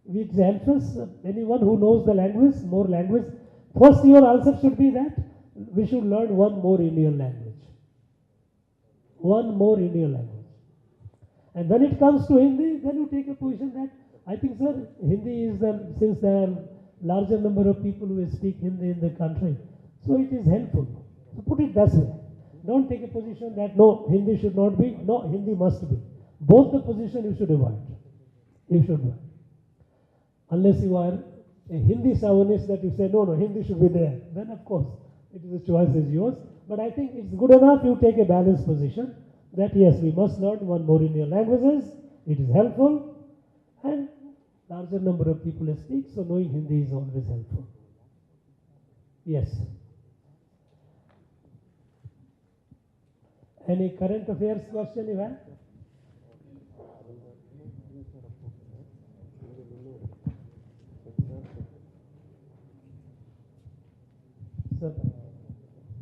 it helps us, anyone who knows the language, more language. First, your answer should be that we should learn one more Indian language. One more Indian language. And when it comes to Hindi, then you take a position that I think, sir, Hindi is since there are larger number of people who speak Hindi in the country, so it is helpful. So put it that way. Don't take a position that no, Hindi should not be, no, Hindi must be. Both the position you should avoid. You should avoid. Unless you are a Hindi chauvinist that you say, no, Hindi should be there. Then of course, it is the choice is yours. But I think it's good enough you take a balanced position that yes, we must learn one more Indian languages. It is helpful. And larger number of people speak, so knowing Hindi is always helpful. Yes. Any current affairs question you have? Sir,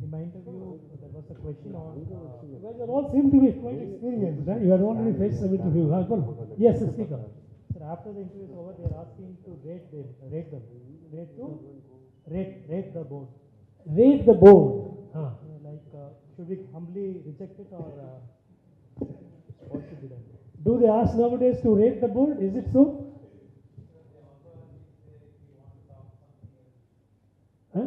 in my interview, there was a question on... You guys all seem to be quite experienced, right? You have already faced some interview. Yes, speak up. Sir, after the interview is over, they are asking to rate the board. Rate the board. Should we humbly reject it or what should be done? Do they ask nowadays to rate the board? Is it so? Huh?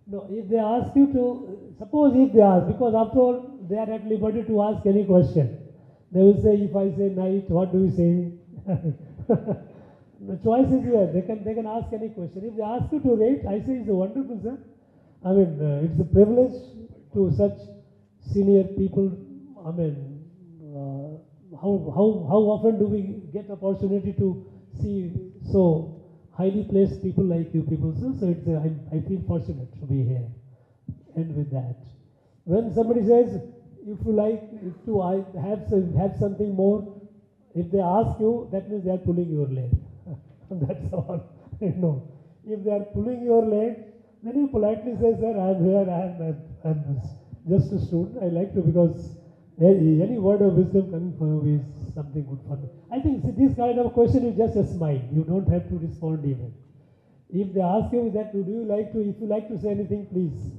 No, if they ask you to, suppose if they ask, because after all, they are at liberty to ask any question. They will say, if I say night, what do you say? The choice is here. They can ask any question. If they ask you to rate, I say it's a wonderful, sir. I mean, it's a privilege to such senior people. I mean, how often do we get opportunity to see so highly placed people like you people, sir? So it's I feel fortunate to be here. And with that, when somebody says, if you like to have something more, if they ask you, that means they are pulling your leg. That's all. No. If they are pulling your leg, then you politely say, sir, I am here, I'm just a student. I like to, because any word of wisdom coming from you is something good for me. I think this kind of question, you just smile. You don't have to respond even. If they ask you that, if you like to say anything, please.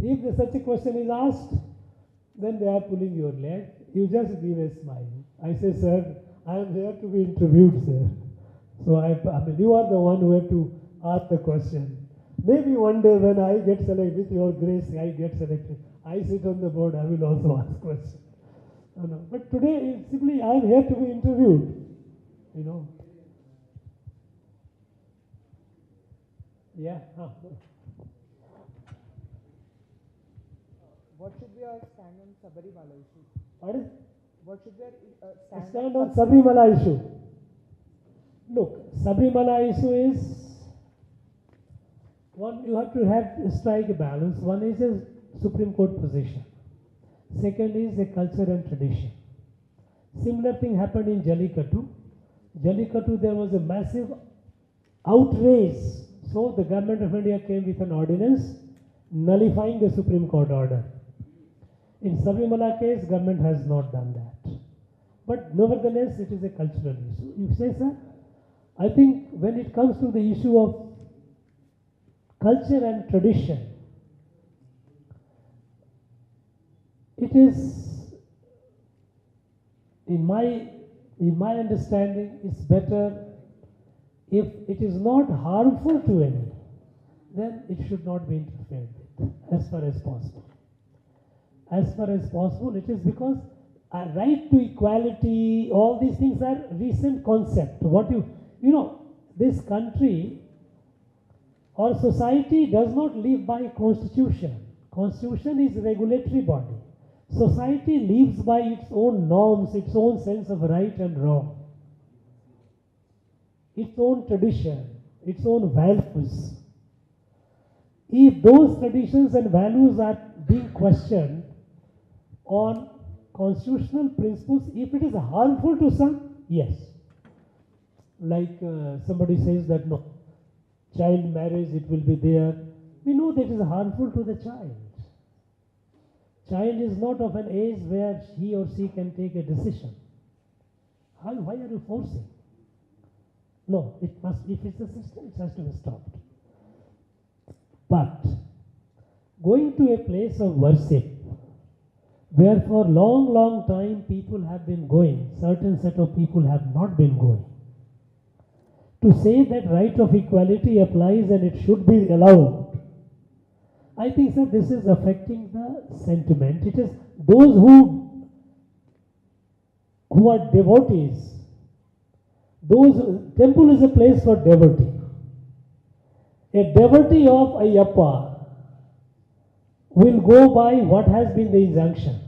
If such a question is asked, then they are pulling your leg. You just give a smile. I say, sir, I am here to be interviewed, sir. So I mean, you are the one who have to ask the question. Maybe one day when I get selected, with your grace, I get selected. I sit on the board, I will also ask questions. No. But today, simply, I am here to be interviewed. You know. Yeah. What should be our stand on Sabarimala issue? Pardon? What should be our stand on Sabarimala issue? Look, Sabarimala issue is one, you have to strike a balance. One is a Supreme Court position. Second is a culture and tradition. Similar thing happened in Jallikattu. Jallikattu, there was a massive outrage. So the government of India came with an ordinance nullifying the Supreme Court order. In Sabarimala case, government has not done that. But nevertheless, it is a cultural issue. You say, sir? I think when it comes to the issue of culture and tradition, it is, in my understanding, it's better if it is not harmful to any, then it should not be interfered with as far as possible. As far as possible, it is because a right to equality, all these things are recent concept. You know, this country or society does not live by constitution. Constitution is a regulatory body. Society lives by its own norms, its own sense of right and wrong, its own tradition, its own values. If those traditions and values are being questioned on constitutional principles, if it is harmful to some, yes. Like somebody says that no, child marriage, it will be there. We know that is harmful to the child. Child is not of an age where he or she can take a decision. Why are you forcing? No, it must, if it's a system, it has to be stopped. But going to a place of worship, where for long, long time people have been going, certain set of people have not been going. To say that right of equality applies and it should be allowed, I think, sir, this is affecting the sentiment. It is those who are devotees. Temple is a place for devotee. A devotee of Ayyappa will go by what has been the injunction.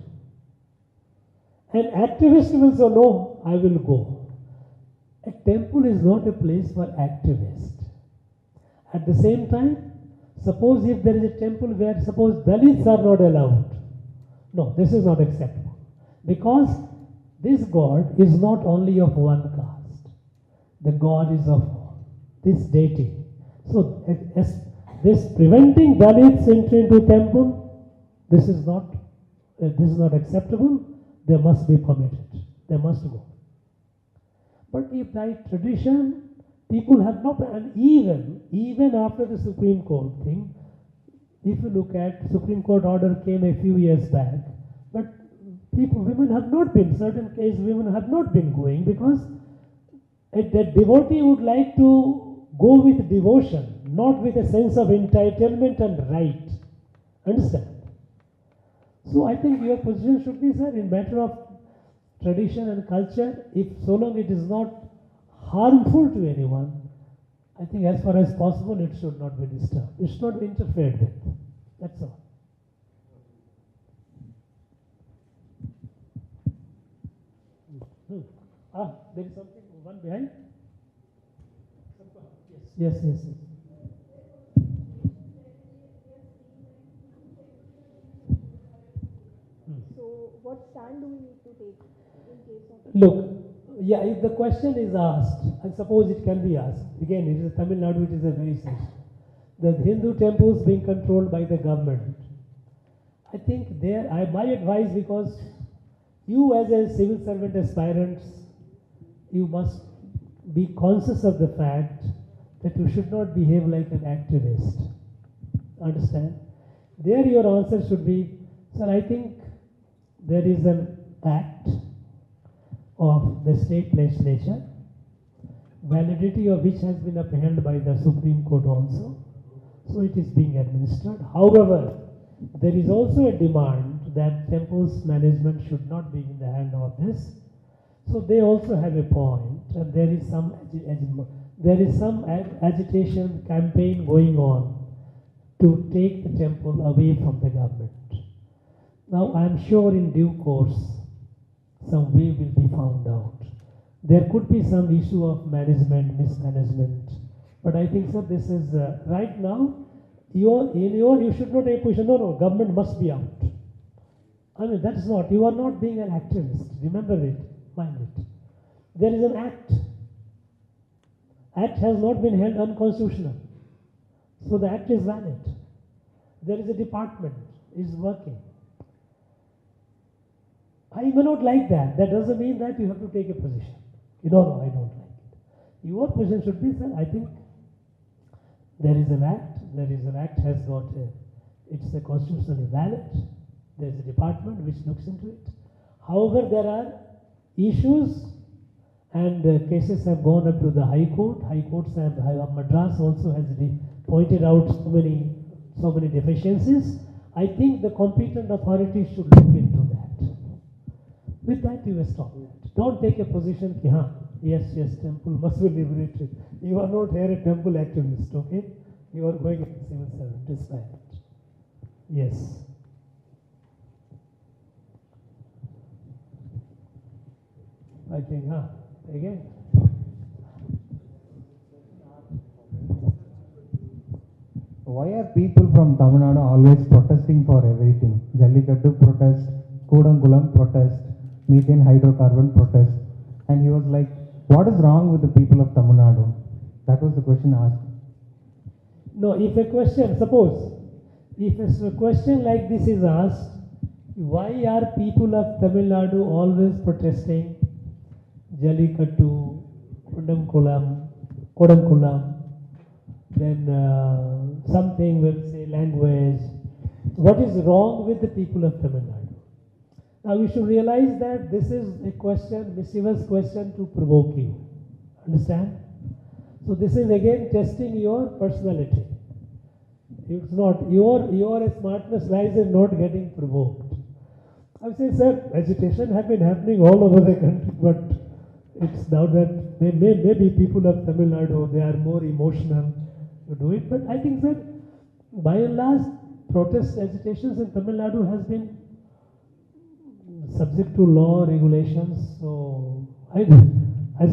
An activist will say, no, I will go. A temple is not a place for activists. At the same time, suppose if there is a temple where suppose Dalits are not allowed. No, this is not acceptable. Because this God is not only of one caste. The God is of this deity. So this preventing Dalits entry into temple, this is not acceptable. They must be permitted. They must go. But if by tradition, people have not, and even after the Supreme Court thing, if you look at Supreme Court order came a few years back, but women have not been, certain cases women have not been going because a devotee would like to go with devotion, not with a sense of entitlement and right. Understand? So I think your position should be, sir, in matter of tradition and culture, if so long it is not harmful to anyone, I think as far as possible it should not be disturbed. It should not be interfered with. That's all. There is something, one behind? Yes. So what stand do we need to take in case of... Look, yeah, if the question is asked, and suppose it can be asked, again, it is Tamil Nadu, it is a very sensitive. The Hindu temples being controlled by the government. I think my advice, because you as a civil servant aspirant, you must be conscious of the fact that you should not behave like an activist. Understand? There your answer should be, sir, I think there is an act of the state legislature, validity of which has been upheld by the Supreme Court also. So it is being administered. However, there is also a demand that temples management should not be in the hand of this. So they also have a point, and there is some agitation campaign going on to take the temple away from the government. Now I am sure in due course some way will be found out. There could be some issue of management, mismanagement, but I think, sir, this is right now. You should not push. No, government must be out. I mean, that's not. You are not being an activist. Remember it. Mind it. There is an act. Act has not been held unconstitutional. So the act is valid. There is a department is working. I may not like that. That doesn't mean that you have to take a position. No, I don't like it. Your position should be, sir, I think there is an act. There is an act has got it's a constitutionally valid. There is a department which looks into it. However, there are issues and cases have gone up to the High Court. High Courts have Madras also has pointed out so many deficiencies. I think the competent authorities should look into that. With that, you stop that. Don't take a position, yes, temple must be liberated. You are not here a temple activist, okay? You are going as a civil servant, despite it. Yes. I think, again. why are people from Tamil Nadu always protesting for everything? Jallikattu protest, Kudankulam protest, methane hydrocarbon protest. And he was like, what is wrong with the people of Tamil Nadu? That was the question asked. No, if a question, suppose, if a question like this is asked, why are people of Tamil Nadu always protesting Jallikattu, Kudankulam, then something will say language. What is wrong with the people of Tamil Nadu? Now you should realize that this is a question, mischievous question to provoke you. Understand? So this is again testing your personality. It's not, your smartness lies in not getting provoked. I say, sir, agitation have been happening all over the country, but it's now that maybe people of Tamil Nadu, they are more emotional to do it. But I think, sir, by and large, protest agitations in Tamil Nadu has been subject to law regulations. So, as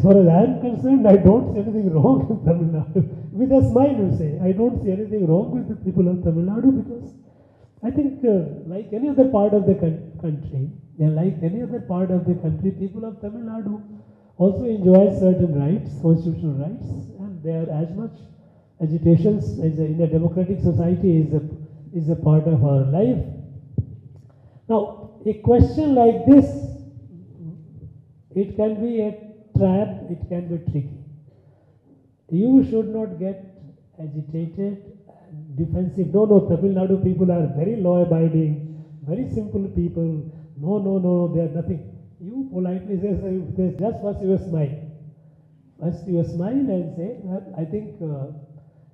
far as I am concerned, I don't see anything wrong in Tamil Nadu. With a smile, you say, I don't see anything wrong with the people of Tamil Nadu, because I think like any other part of the country, people of Tamil Nadu also enjoy certain rights, constitutional rights, and they are as much agitations in a democratic society is a part of our life. Now, a question like this, it can be a trap, it can be tricky. You should not get agitated and defensive. No, Tamil Nadu people are very law-abiding, very simple people. No, they are nothing. You politely say, just first you smile. First you smile and say, I think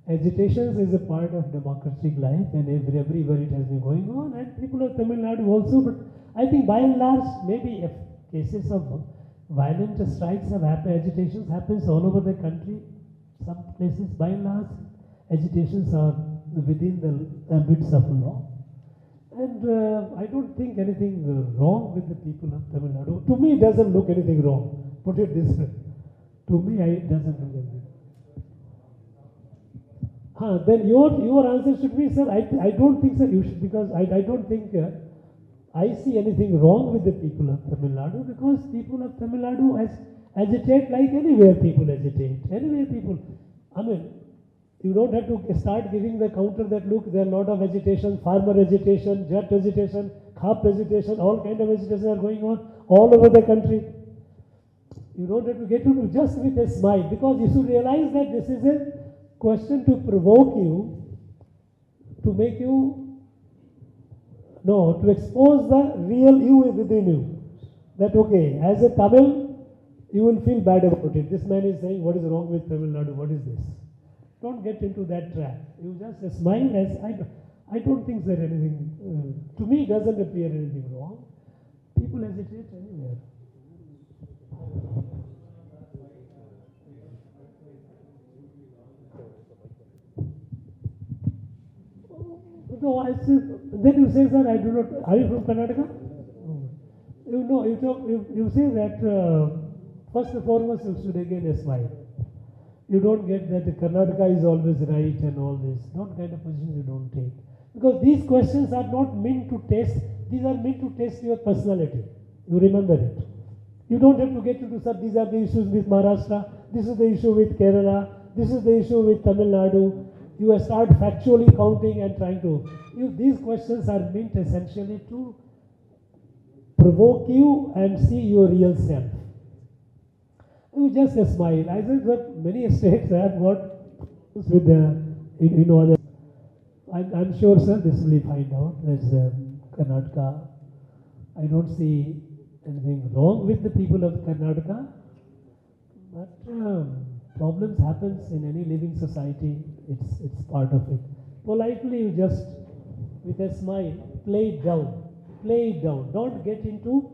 agitations is a part of democratic life, and everywhere it has been going on, and people of Tamil Nadu also. But I think by and large, maybe if cases of violent strikes have happened, agitations happens all over the country. Some places, by and large, agitations are within the ambits of law. And I don't think anything wrong with the people of Tamil Nadu. To me, it doesn't look anything wrong. Put it this way. To me, it doesn't look anything. Then your answer should be, sir, I don't think, sir, you should, because I don't think I see anything wrong with the people of Tamil Nadu, because people of Tamil Nadu agitate like anywhere people agitate. Anywhere people, I mean, you don't have to start giving the counter that, look, there are a lot of agitation, farmer agitation, jet agitation, khap agitation, all kind of agitation are going on all over the country. You don't have to get into just with a smile, because you should realize that this is a question to provoke you, to make you, to expose the real you within you. That, okay, as a Tamil, you will feel bad about it. This man is saying, what is wrong with Tamil Nadu? What is this? Don't get into that trap. You just smile as I don't think there anything, to me doesn't appear anything wrong. People hesitate anywhere. No, then you say, sir, I do not, are you from Karnataka? You say that first and foremost you should again smile. You don't get that Karnataka is always right and all this. Not kind of positions you don't take. Because these questions are not meant to test, these are meant to test your personality. You remember it. You don't have to get into, sir, these are the issues with Maharashtra, this is the issue with Kerala, this is the issue with Tamil Nadu. You start factually counting and trying to, these questions are meant essentially to provoke you and see your real self. You just smile. I said that many states have got with other. I'm sure, sir, this will be find out. There's Karnataka. I don't see anything wrong with the people of Karnataka, but problems happens in any living society. It's part of it. Politely, you just with a smile play it down. Play it down. Don't get into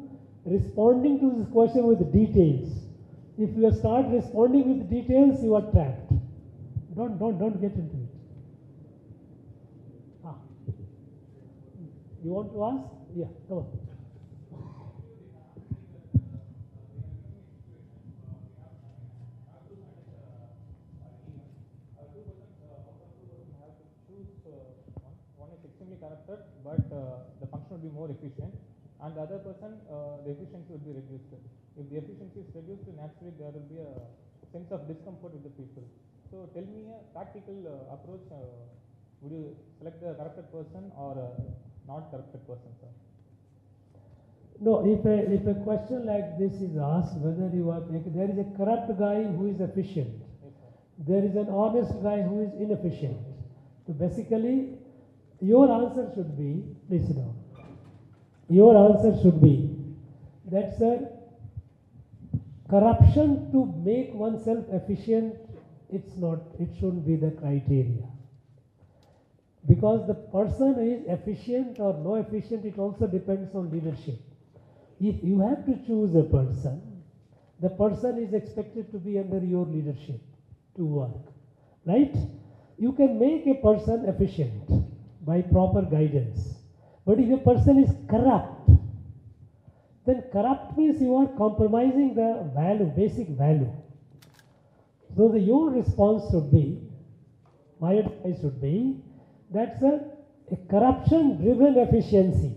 responding to this question with details. If you start responding with details, you are trapped. Don't get into it. You want to ask? Yeah, come on. corrected, but the function will be more efficient, and the other person, the efficiency will be reduced. If the efficiency is reduced, naturally there will be a sense of discomfort with the people. So tell me a practical approach. Would you select the corrected person or not corrected person, sir? No, if a question like this is asked, whether you are, there is a corrupt guy who is efficient, there is an honest guy who is inefficient. So basically, your answer should be, please sit down. Your answer should be that, sir, corruption to make oneself efficient, it's not, it shouldn't be the criteria. Because the person is efficient or no efficient, it also depends on leadership. If you have to choose a person, the person is expected to be under your leadership to work, right? You can make a person efficient by proper guidance. But if a person is corrupt, then corrupt means you are compromising the value, basic value. So your response should be, my advice should be, that a corruption-driven efficiency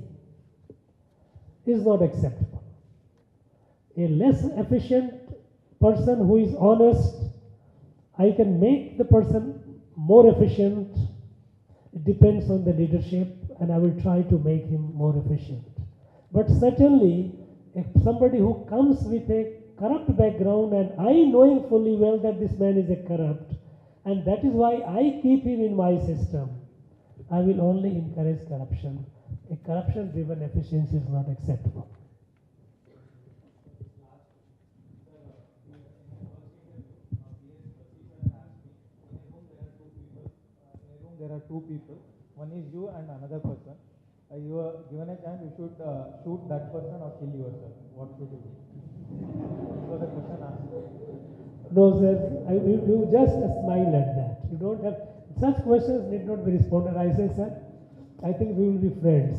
is not acceptable. A less efficient person who is honest, I can make the person more efficient. It depends on the leadership, and I will try to make him more efficient. But certainly, if somebody who comes with a corrupt background, and I knowing fully well that this man is a corrupt, and that is why I keep him in my system, I will only encourage corruption. A corruption-driven efficiency is not acceptable. There are two people. One is you and another person. You are given a chance, you should shoot that person or kill yourself. What should you do? So the question asked. No, sir. You just smile at that. You don't have such questions. Need not be responded. I say, sir, I think we will be friends.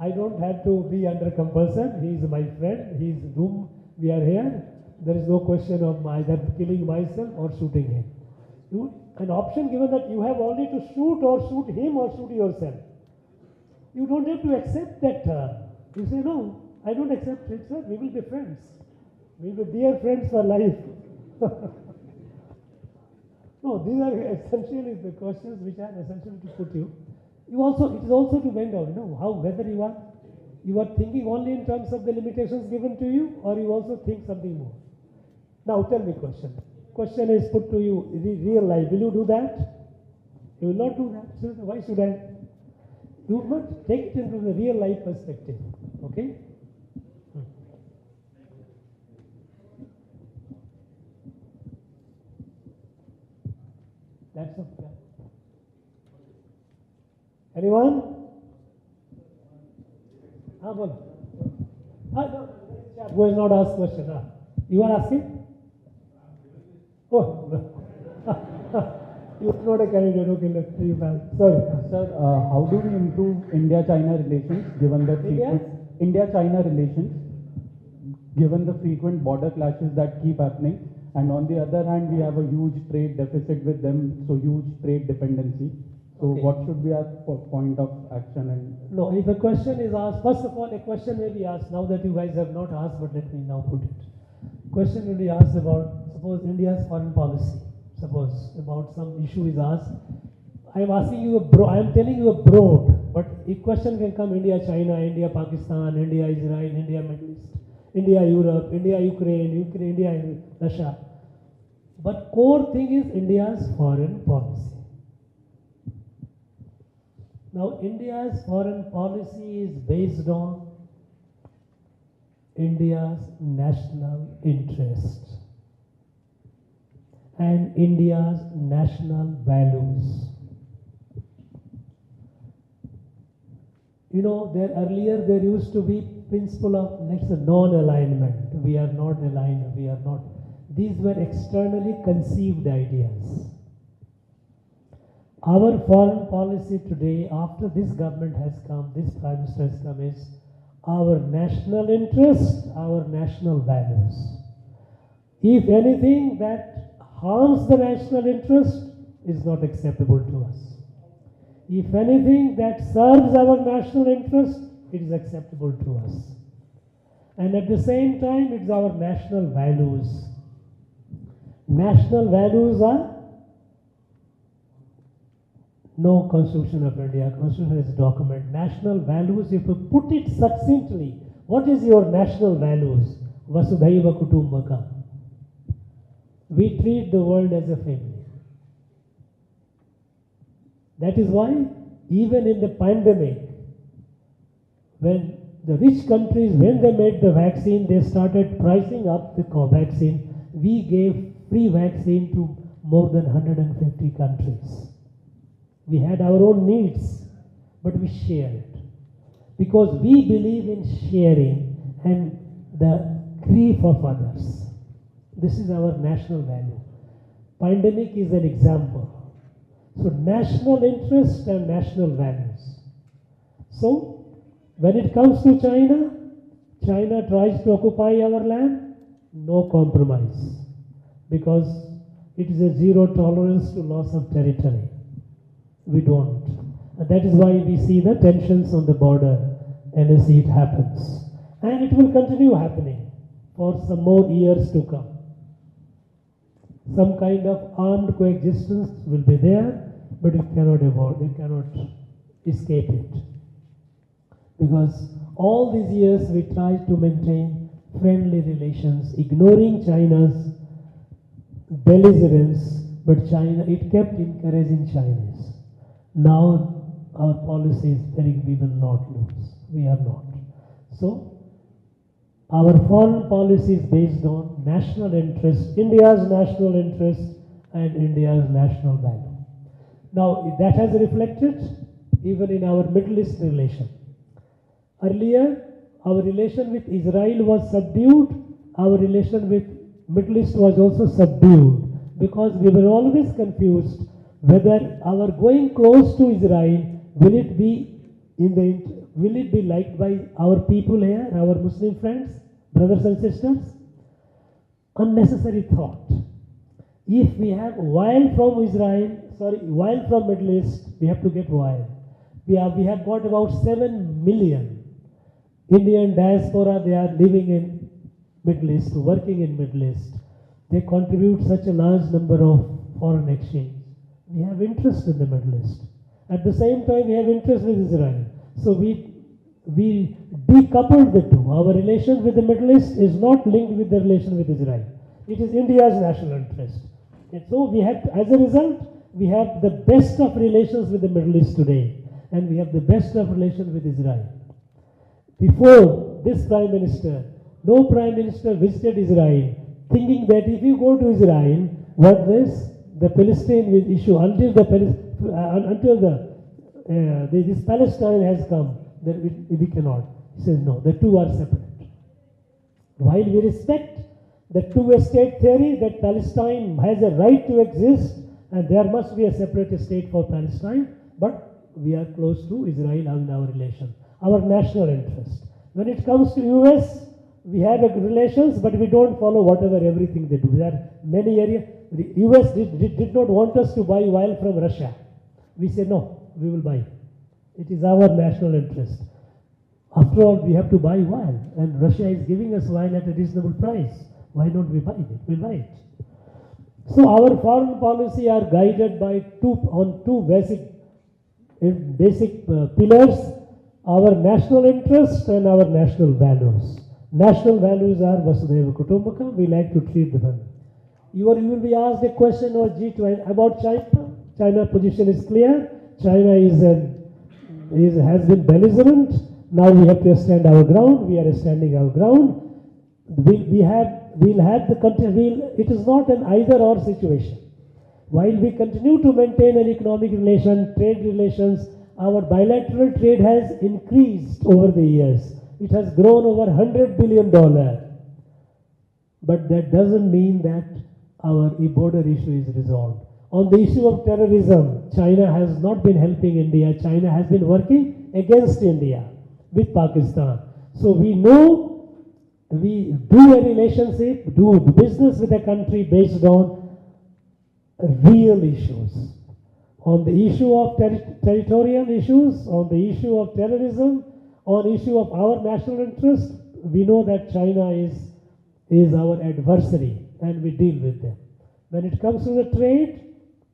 I don't have to be under compulsion. He is my friend. He is whom we are here. There is no question of either killing myself or shooting him. An option given that you have only to shoot or shoot him or shoot yourself. You don't have to accept that term. You say, no, I don't accept it, sir. We will be friends. We will be dear friends for life. No, these are essentially the questions which are essential to put you. It is also to find out, whether you are thinking only in terms of the limitations given to you, or you also think something more. Now tell me question. Question is put to you, real life. Will you do that? You will not do that. So why should I? You must take it into the real life perspective. Okay? That's okay. Anyone? Who has not asked question? You are asking? Oh, you are not a candidate. Okay, let's see you back. Sorry. Sir, how do we improve India-China relations given the India-China relations, given the frequent border clashes that keep happening, and on the other hand, we have a huge trade deficit with them, so huge trade dependency. So what should be our point of action? And no, if a question is asked, first of all, a question may be asked now that you guys have not asked, but let me now put it. Question will be asked about, suppose India's foreign policy. Suppose about some issue is asked. I am asking you I am telling you a broad, but a question can come India, China, India, Pakistan, India, Israel, India, Middle East, India, Europe, India, Ukraine, India, Russia. But core thing is India's foreign policy. Now, India's foreign policy is based on India's national interest and India's national values. Earlier there used to be principle of non-alignment. We are not aligned, we are not. These were externally conceived ideas. Our foreign policy today, after this government has come, this Prime Minister has come, is our national interest, our national values. If anything that harms the national interest is not acceptable to us. If anything that serves our national interest, it is acceptable to us. And at the same time, it's our national values. National values are no Constitution of India. Constitution is a document. National values, if you put it succinctly, what is your national values? Vasudhaiva Kutumbakam. We treat the world as a family. That is why even in the pandemic, when the rich countries, when they made the vaccine, they started pricing up the vaccine. We gave free vaccine to more than 150 countries. We had our own needs, but we shared. Because we believe in sharing and the grief of others. This is our national value. Pandemic is an example. So national interest and national values. So when it comes to China, China tries to occupy our land, no compromise. Because it is a zero tolerance to loss of territory. We don't. And that is why we see the tensions on the border, and you see it happens. And it will continue happening for some more years to come. Some kind of armed coexistence will be there, but we cannot avoid, we cannot escape it. Because all these years we tried to maintain friendly relations, ignoring China's belligerence, but China, it kept encouraging Chinese. Now our policy is we will not lose. We are not. So our foreign policy is based on national interest, India's national interest and India's national value. Now that has reflected even in our Middle East relation. Earlier, our relation with Israel was subdued, our relation with Middle East was also subdued, because we were always confused whether our going close to Israel, will it be liked by our people here, our Muslim friends, brothers and sisters? Unnecessary thought. If we have oil from oil from Middle East, we have to get oil. We have got about 7 million Indian diaspora, they are living in Middle East, working in Middle East. They contribute such a large number of foreign exchange. We have interest in the Middle East. At the same time, we have interest with Israel. So we decoupled the two. Our relation with the Middle East is not linked with the relation with Israel. It is India's national interest. And so we have, as a result, we have the best of relations with the Middle East today, and we have the best of relations with Israel. Before this Prime Minister, no Prime Minister visited Israel, thinking that if you go to Israel, the Palestine issue, until this Palestine has come, then we cannot. He says no, the two are separate. While we respect the two-state theory that Palestine has a right to exist and there must be a separate state for Palestine, but we are close to Israel in our relation, our national interest. When it comes to US, we have relations, but we don't follow everything they do. There are many areas. The US did not want us to buy oil from Russia. We say no, we will buy. It is our national interest. After all, we have to buy oil, and Russia is giving us oil at a reasonable price. Why not we buy it? We'll buy it. So our foreign policy are guided by two basic pillars: our national interest and our national values. National values are Vasudhaiva Kutumbakam. We like to treat the family. You will be asked a question or G20 about China. China position is clear. China has been belligerent. Now we have to stand our ground. We are standing our ground. We'll have the country. It is not an either-or situation. While we continue to maintain an economic relation, trade relations, our bilateral trade has increased over the years. It has grown over $100 billion. But that doesn't mean that our border issue is resolved. On the issue of terrorism, China has not been helping India. China has been working against India with Pakistan. So we know we do a relationship, do business with a country based on real issues. on the issue of territorial issues, on the issue of terrorism, on issue of our national interest, we know that China is our adversary and we deal with them. When it comes to the trade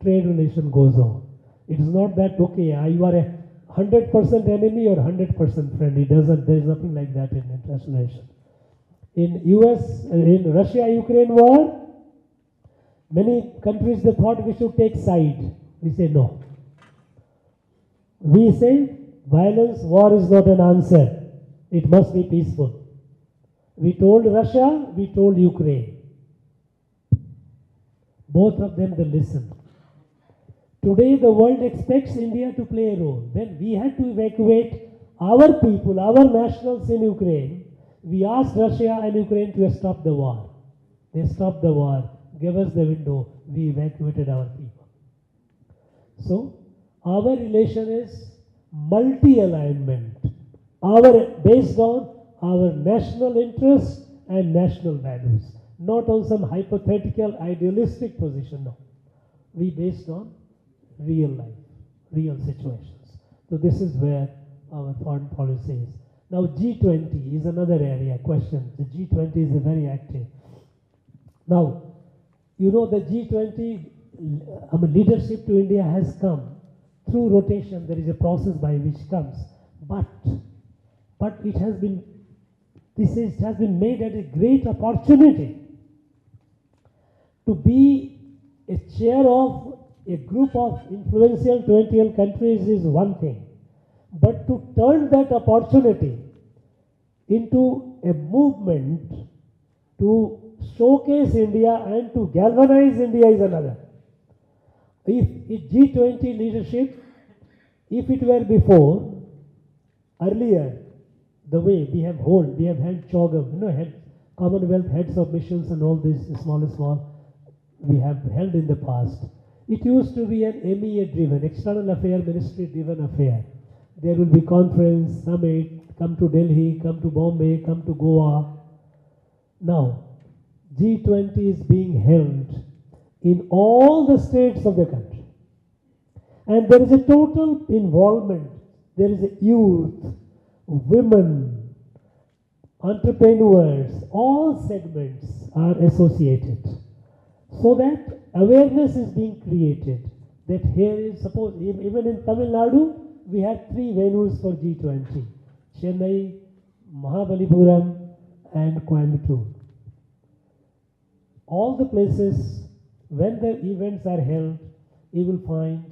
relation goes on. It is not that, okay, you are a 100% enemy or 100% friend. There is nothing like that in international relations. In Russia-Ukraine war, many countries they thought we should take side. We say no. We say violence, war is not an answer. It must be peaceful. We told Russia, we told Ukraine. Both of them they listened. Today the world expects India to play a role. When we had to evacuate our people, our nationals in Ukraine, we asked Russia and Ukraine to stop the war. They stopped the war, gave us the window, we evacuated our people. So, our relation is multi-alignment, based on our national interests and national values, not on some hypothetical idealistic position, no. We based on real life, real situations. So this is where our foreign policy is. Now G20 is another area, question. The G20 is very active. Now, you know the G20 leadership to India has come through rotation. There is a process by which comes, but it has been made as a great opportunity to be a chair of a group of influential 20 countries is one thing, but to turn that opportunity into a movement to showcase India and to galvanize India is another. If G20 leadership, if it were before, earlier, the way we have held CHOGM, had Commonwealth heads of missions and all this small, we have held in the past. It used to be an MEA-driven, external affair, ministry-driven affair. There will be conference, summit, come to Delhi, come to Bombay, come to Goa. Now, G20 is being held in all the states of the country. And there is a total involvement. There is a youth, women, entrepreneurs, all segments are associated. So that awareness is being created. That here is, suppose, even in Tamil Nadu, we had 3 venues for G20. Chennai, Mahabalipuram and Coimbatore. All the places, when the events are held, you will find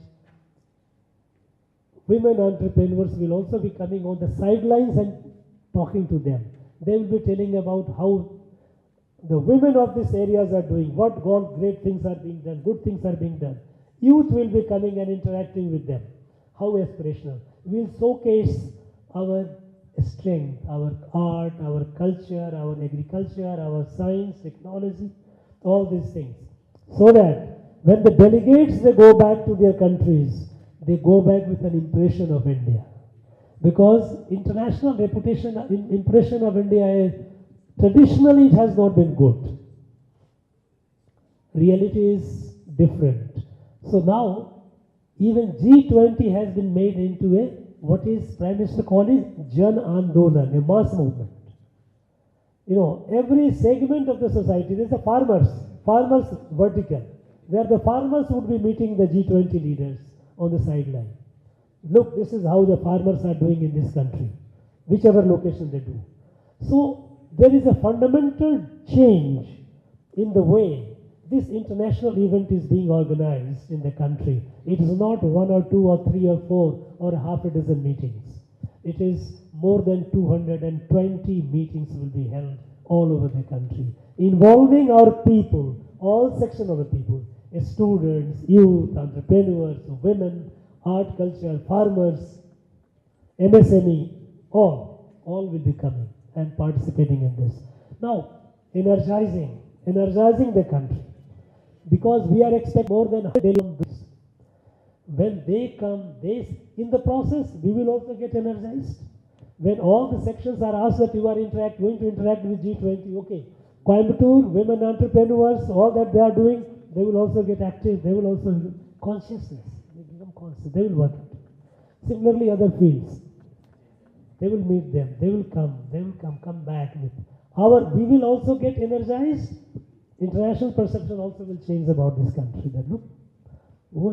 women entrepreneurs will also be coming on the sidelines and talking to them. They will be telling about how the women of these areas are doing, what great things are being done, good things are being done. Youth will be coming and interacting with them. How aspirational. We will showcase our strength, our art, our culture, our agriculture, our science, technology, all these things. So that when the delegates, they go back to their countries, they go back with an impression of India. Because international impression of India is, traditionally it has not been good. Reality is different. So now, even G20 has been made into a, what is Prime Minister called is Jan Andolan, a mass movement. Every segment of the society, there's a farmers vertical, where the farmers would be meeting the G20 leaders on the sideline. Look, this is how the farmers are doing in this country, whichever location they do. So there is a fundamental change in the way this international event is being organized in the country. It is not 1 or 2 or 3 or 4 or half a dozen meetings. It is more than 220 meetings will be held all over the country, involving our people, all sections of the people, students, youth, entrepreneurs, women, art, culture, farmers, MSME, all will be coming and participating in this. Now, energizing the country, because we are expecting more than 100 daily. When they come, in the process, we will also get energized. When all the sections are asked that you are going to interact with G20, okay, Coimbatore, women entrepreneurs, all that they are doing, they will also get active, they will also consciousness, they become policy. They will work it. Similarly, other fields. They will meet them. They will come back with we will also get energized. International perception also will change about this country. That look, well,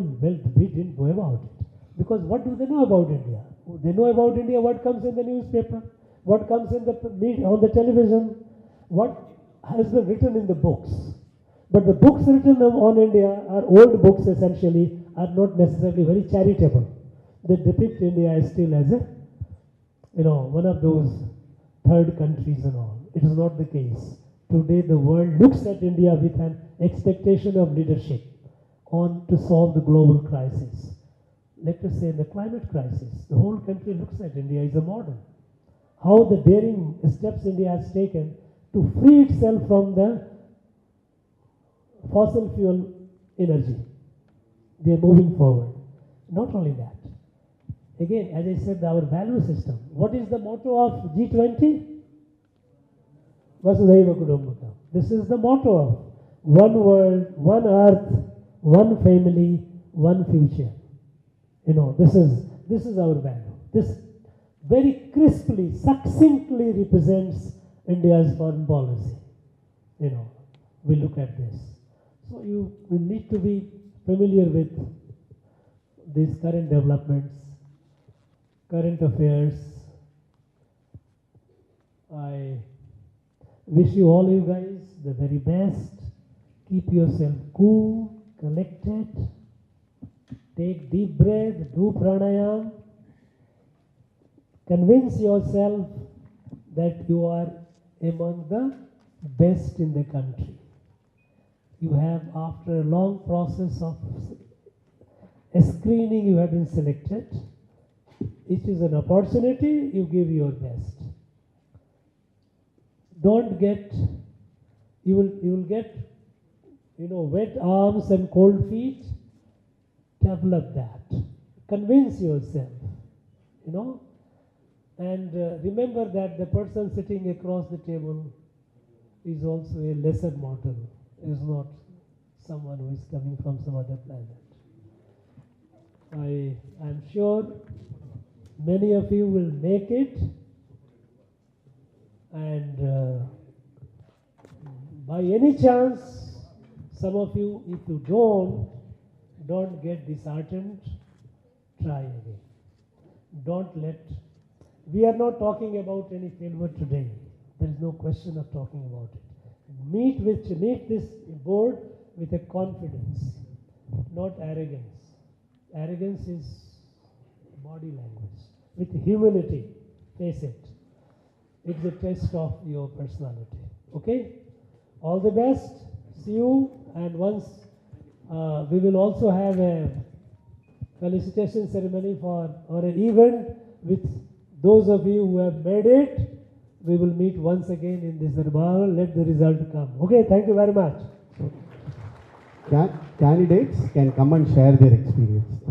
we didn't know about it. Because what do they know about India? They know about India what comes in the newspaper, what comes in the media, on the television, what has been written in the books. But the books written on India are old books essentially, are not necessarily very charitable. They depict India as still as a, one of those third countries and all. It is not the case. Today the world looks at India with an expectation of leadership to solve the global crisis. Let us say the climate crisis. The whole country looks at India as a model. How the daring steps India has taken to free itself from the fossil fuel energy. They are moving forward. Not only that. Again, as I said, our value system. What is the motto of G20? Vasudhaiva Kudumbakam. This is the motto of one world, one earth, one family, one future. This is our value. This very crisply, succinctly represents India's foreign policy. We look at this. So you need to be familiar with these current developments, current affairs. I wish you all you guys the very best. Keep yourself cool, collected. Take deep breath, do pranayam. Convince yourself that you are among the best in the country. You have, after a long process of screening, you have been selected. It is an opportunity, you give your best. Don't get, you will get, wet arms and cold feet. Develop that. Convince yourself, and remember that the person sitting across the table is also a lesser mortal, is not someone who is coming from some other planet. I am sure many of you will make it, and by any chance, some of you, if you don't get disheartened, try again. We are not talking about any failure today. There is no question of talking about it. Meet this board with a confidence, not arrogance. Arrogance is body language. With humility, face it. It's a test of your personality. Okay? All the best. See you. And once we will also have a felicitation ceremony for an event with those of you who have made it. We will meet once again in this Darbar. Let the result come. Okay, thank you very much. Candidates can come and share their experience.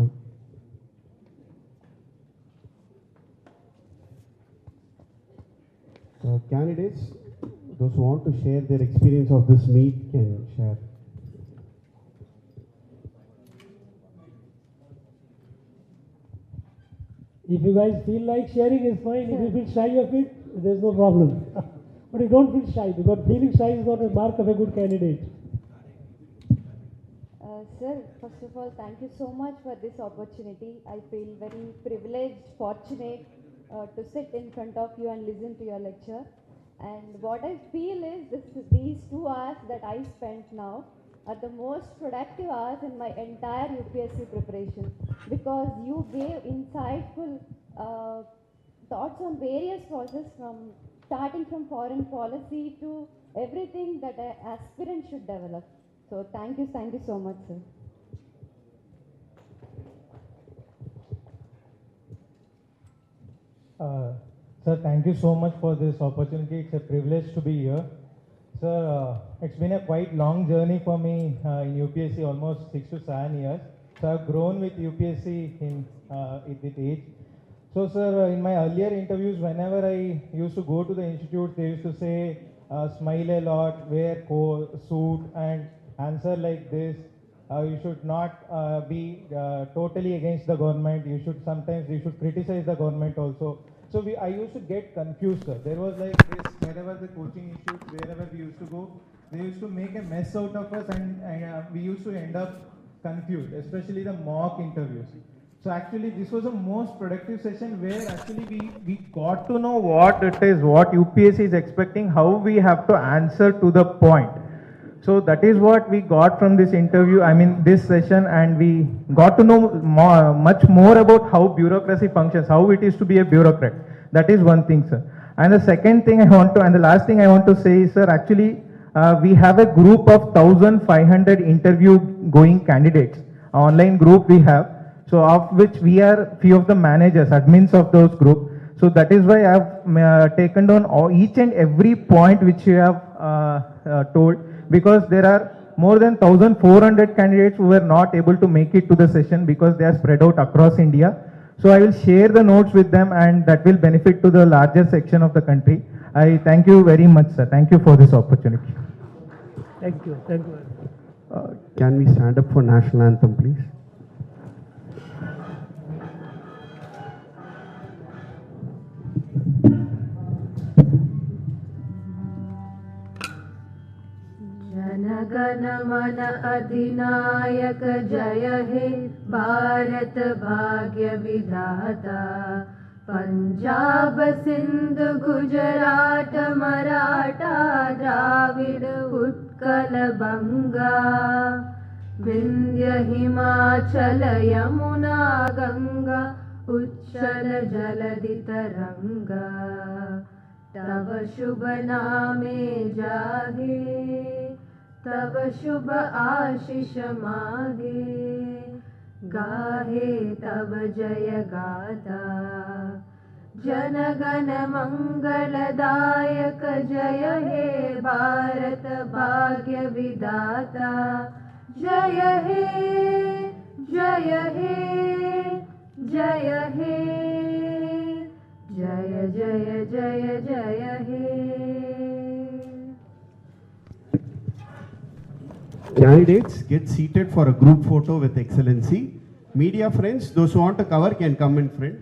Candidates, those who want to share their experience of this meet can share. If you guys feel like sharing, is fine. If you feel shy of it, there's no problem. But you don't feel shy, because feeling shy is not a mark of a good candidate. Sir, first of all, thank you so much for this opportunity. I feel very privileged, fortunate to sit in front of you and listen to your lecture. And what I feel is these 2 hours that I spent now are the most productive hours in my entire UPSC preparation, because you gave insightful thoughts on various processes, starting from foreign policy to everything that an aspirant should develop. So thank you so much, sir. Sir, thank you so much for this opportunity. It's a privilege to be here. Sir, it's been a quite long journey for me in UPSC, almost 6 to 7 years. So I've grown with UPSC with age. So sir, in my earlier interviews, whenever I used to go to the institute, they used to say, smile a lot, wear suit and answer like this. You should not be totally against the government. You should criticize the government also. So I used to get confused, sir. There was like this, wherever the coaching issues, wherever we used to go, they used to make a mess out of us, and we used to end up confused, especially the mock interviews. So actually this was a most productive session where actually we got to know what it is, what UPSC is expecting, how we have to answer to the point. So that is what we got from this interview, this session, and we got to know much more about how bureaucracy functions, how it is to be a bureaucrat. That is one thing, sir. And the second thing and the last thing I want to say is, sir, actually we have a group of 1,500 interview going candidates, online group we have. So of which we are few of the managers, admins of those group. So that is why I have taken down each and every point which you have told, because there are more than 1,400 candidates who were not able to make it to the session because they are spread out across India. So I will share the notes with them, and that will benefit to the larger section of the country. I thank you very much, sir. Thank you for this opportunity. Thank you. Thank you. Can we stand up for national anthem, please? जनगण मन अधिनायक जय हे भारत भाग्य विधाता पंजाब सिंध गुजरात मराठा द्राविड उत्कल बंगा विंध्य हिमाचल यमुना गंगा उच्चल जलधि तरंगा तव शुभ नामे जागे तब शुभ आशीष मागे गाहे तब जय गाथा जन गण मंगलदायक जय हे भारत भाग्य विधाता जय हे जय हे जय हे जय जय जय जय हे. Candidates get seated for a group photo with Excellency. Media friends, those who want to cover can come in front.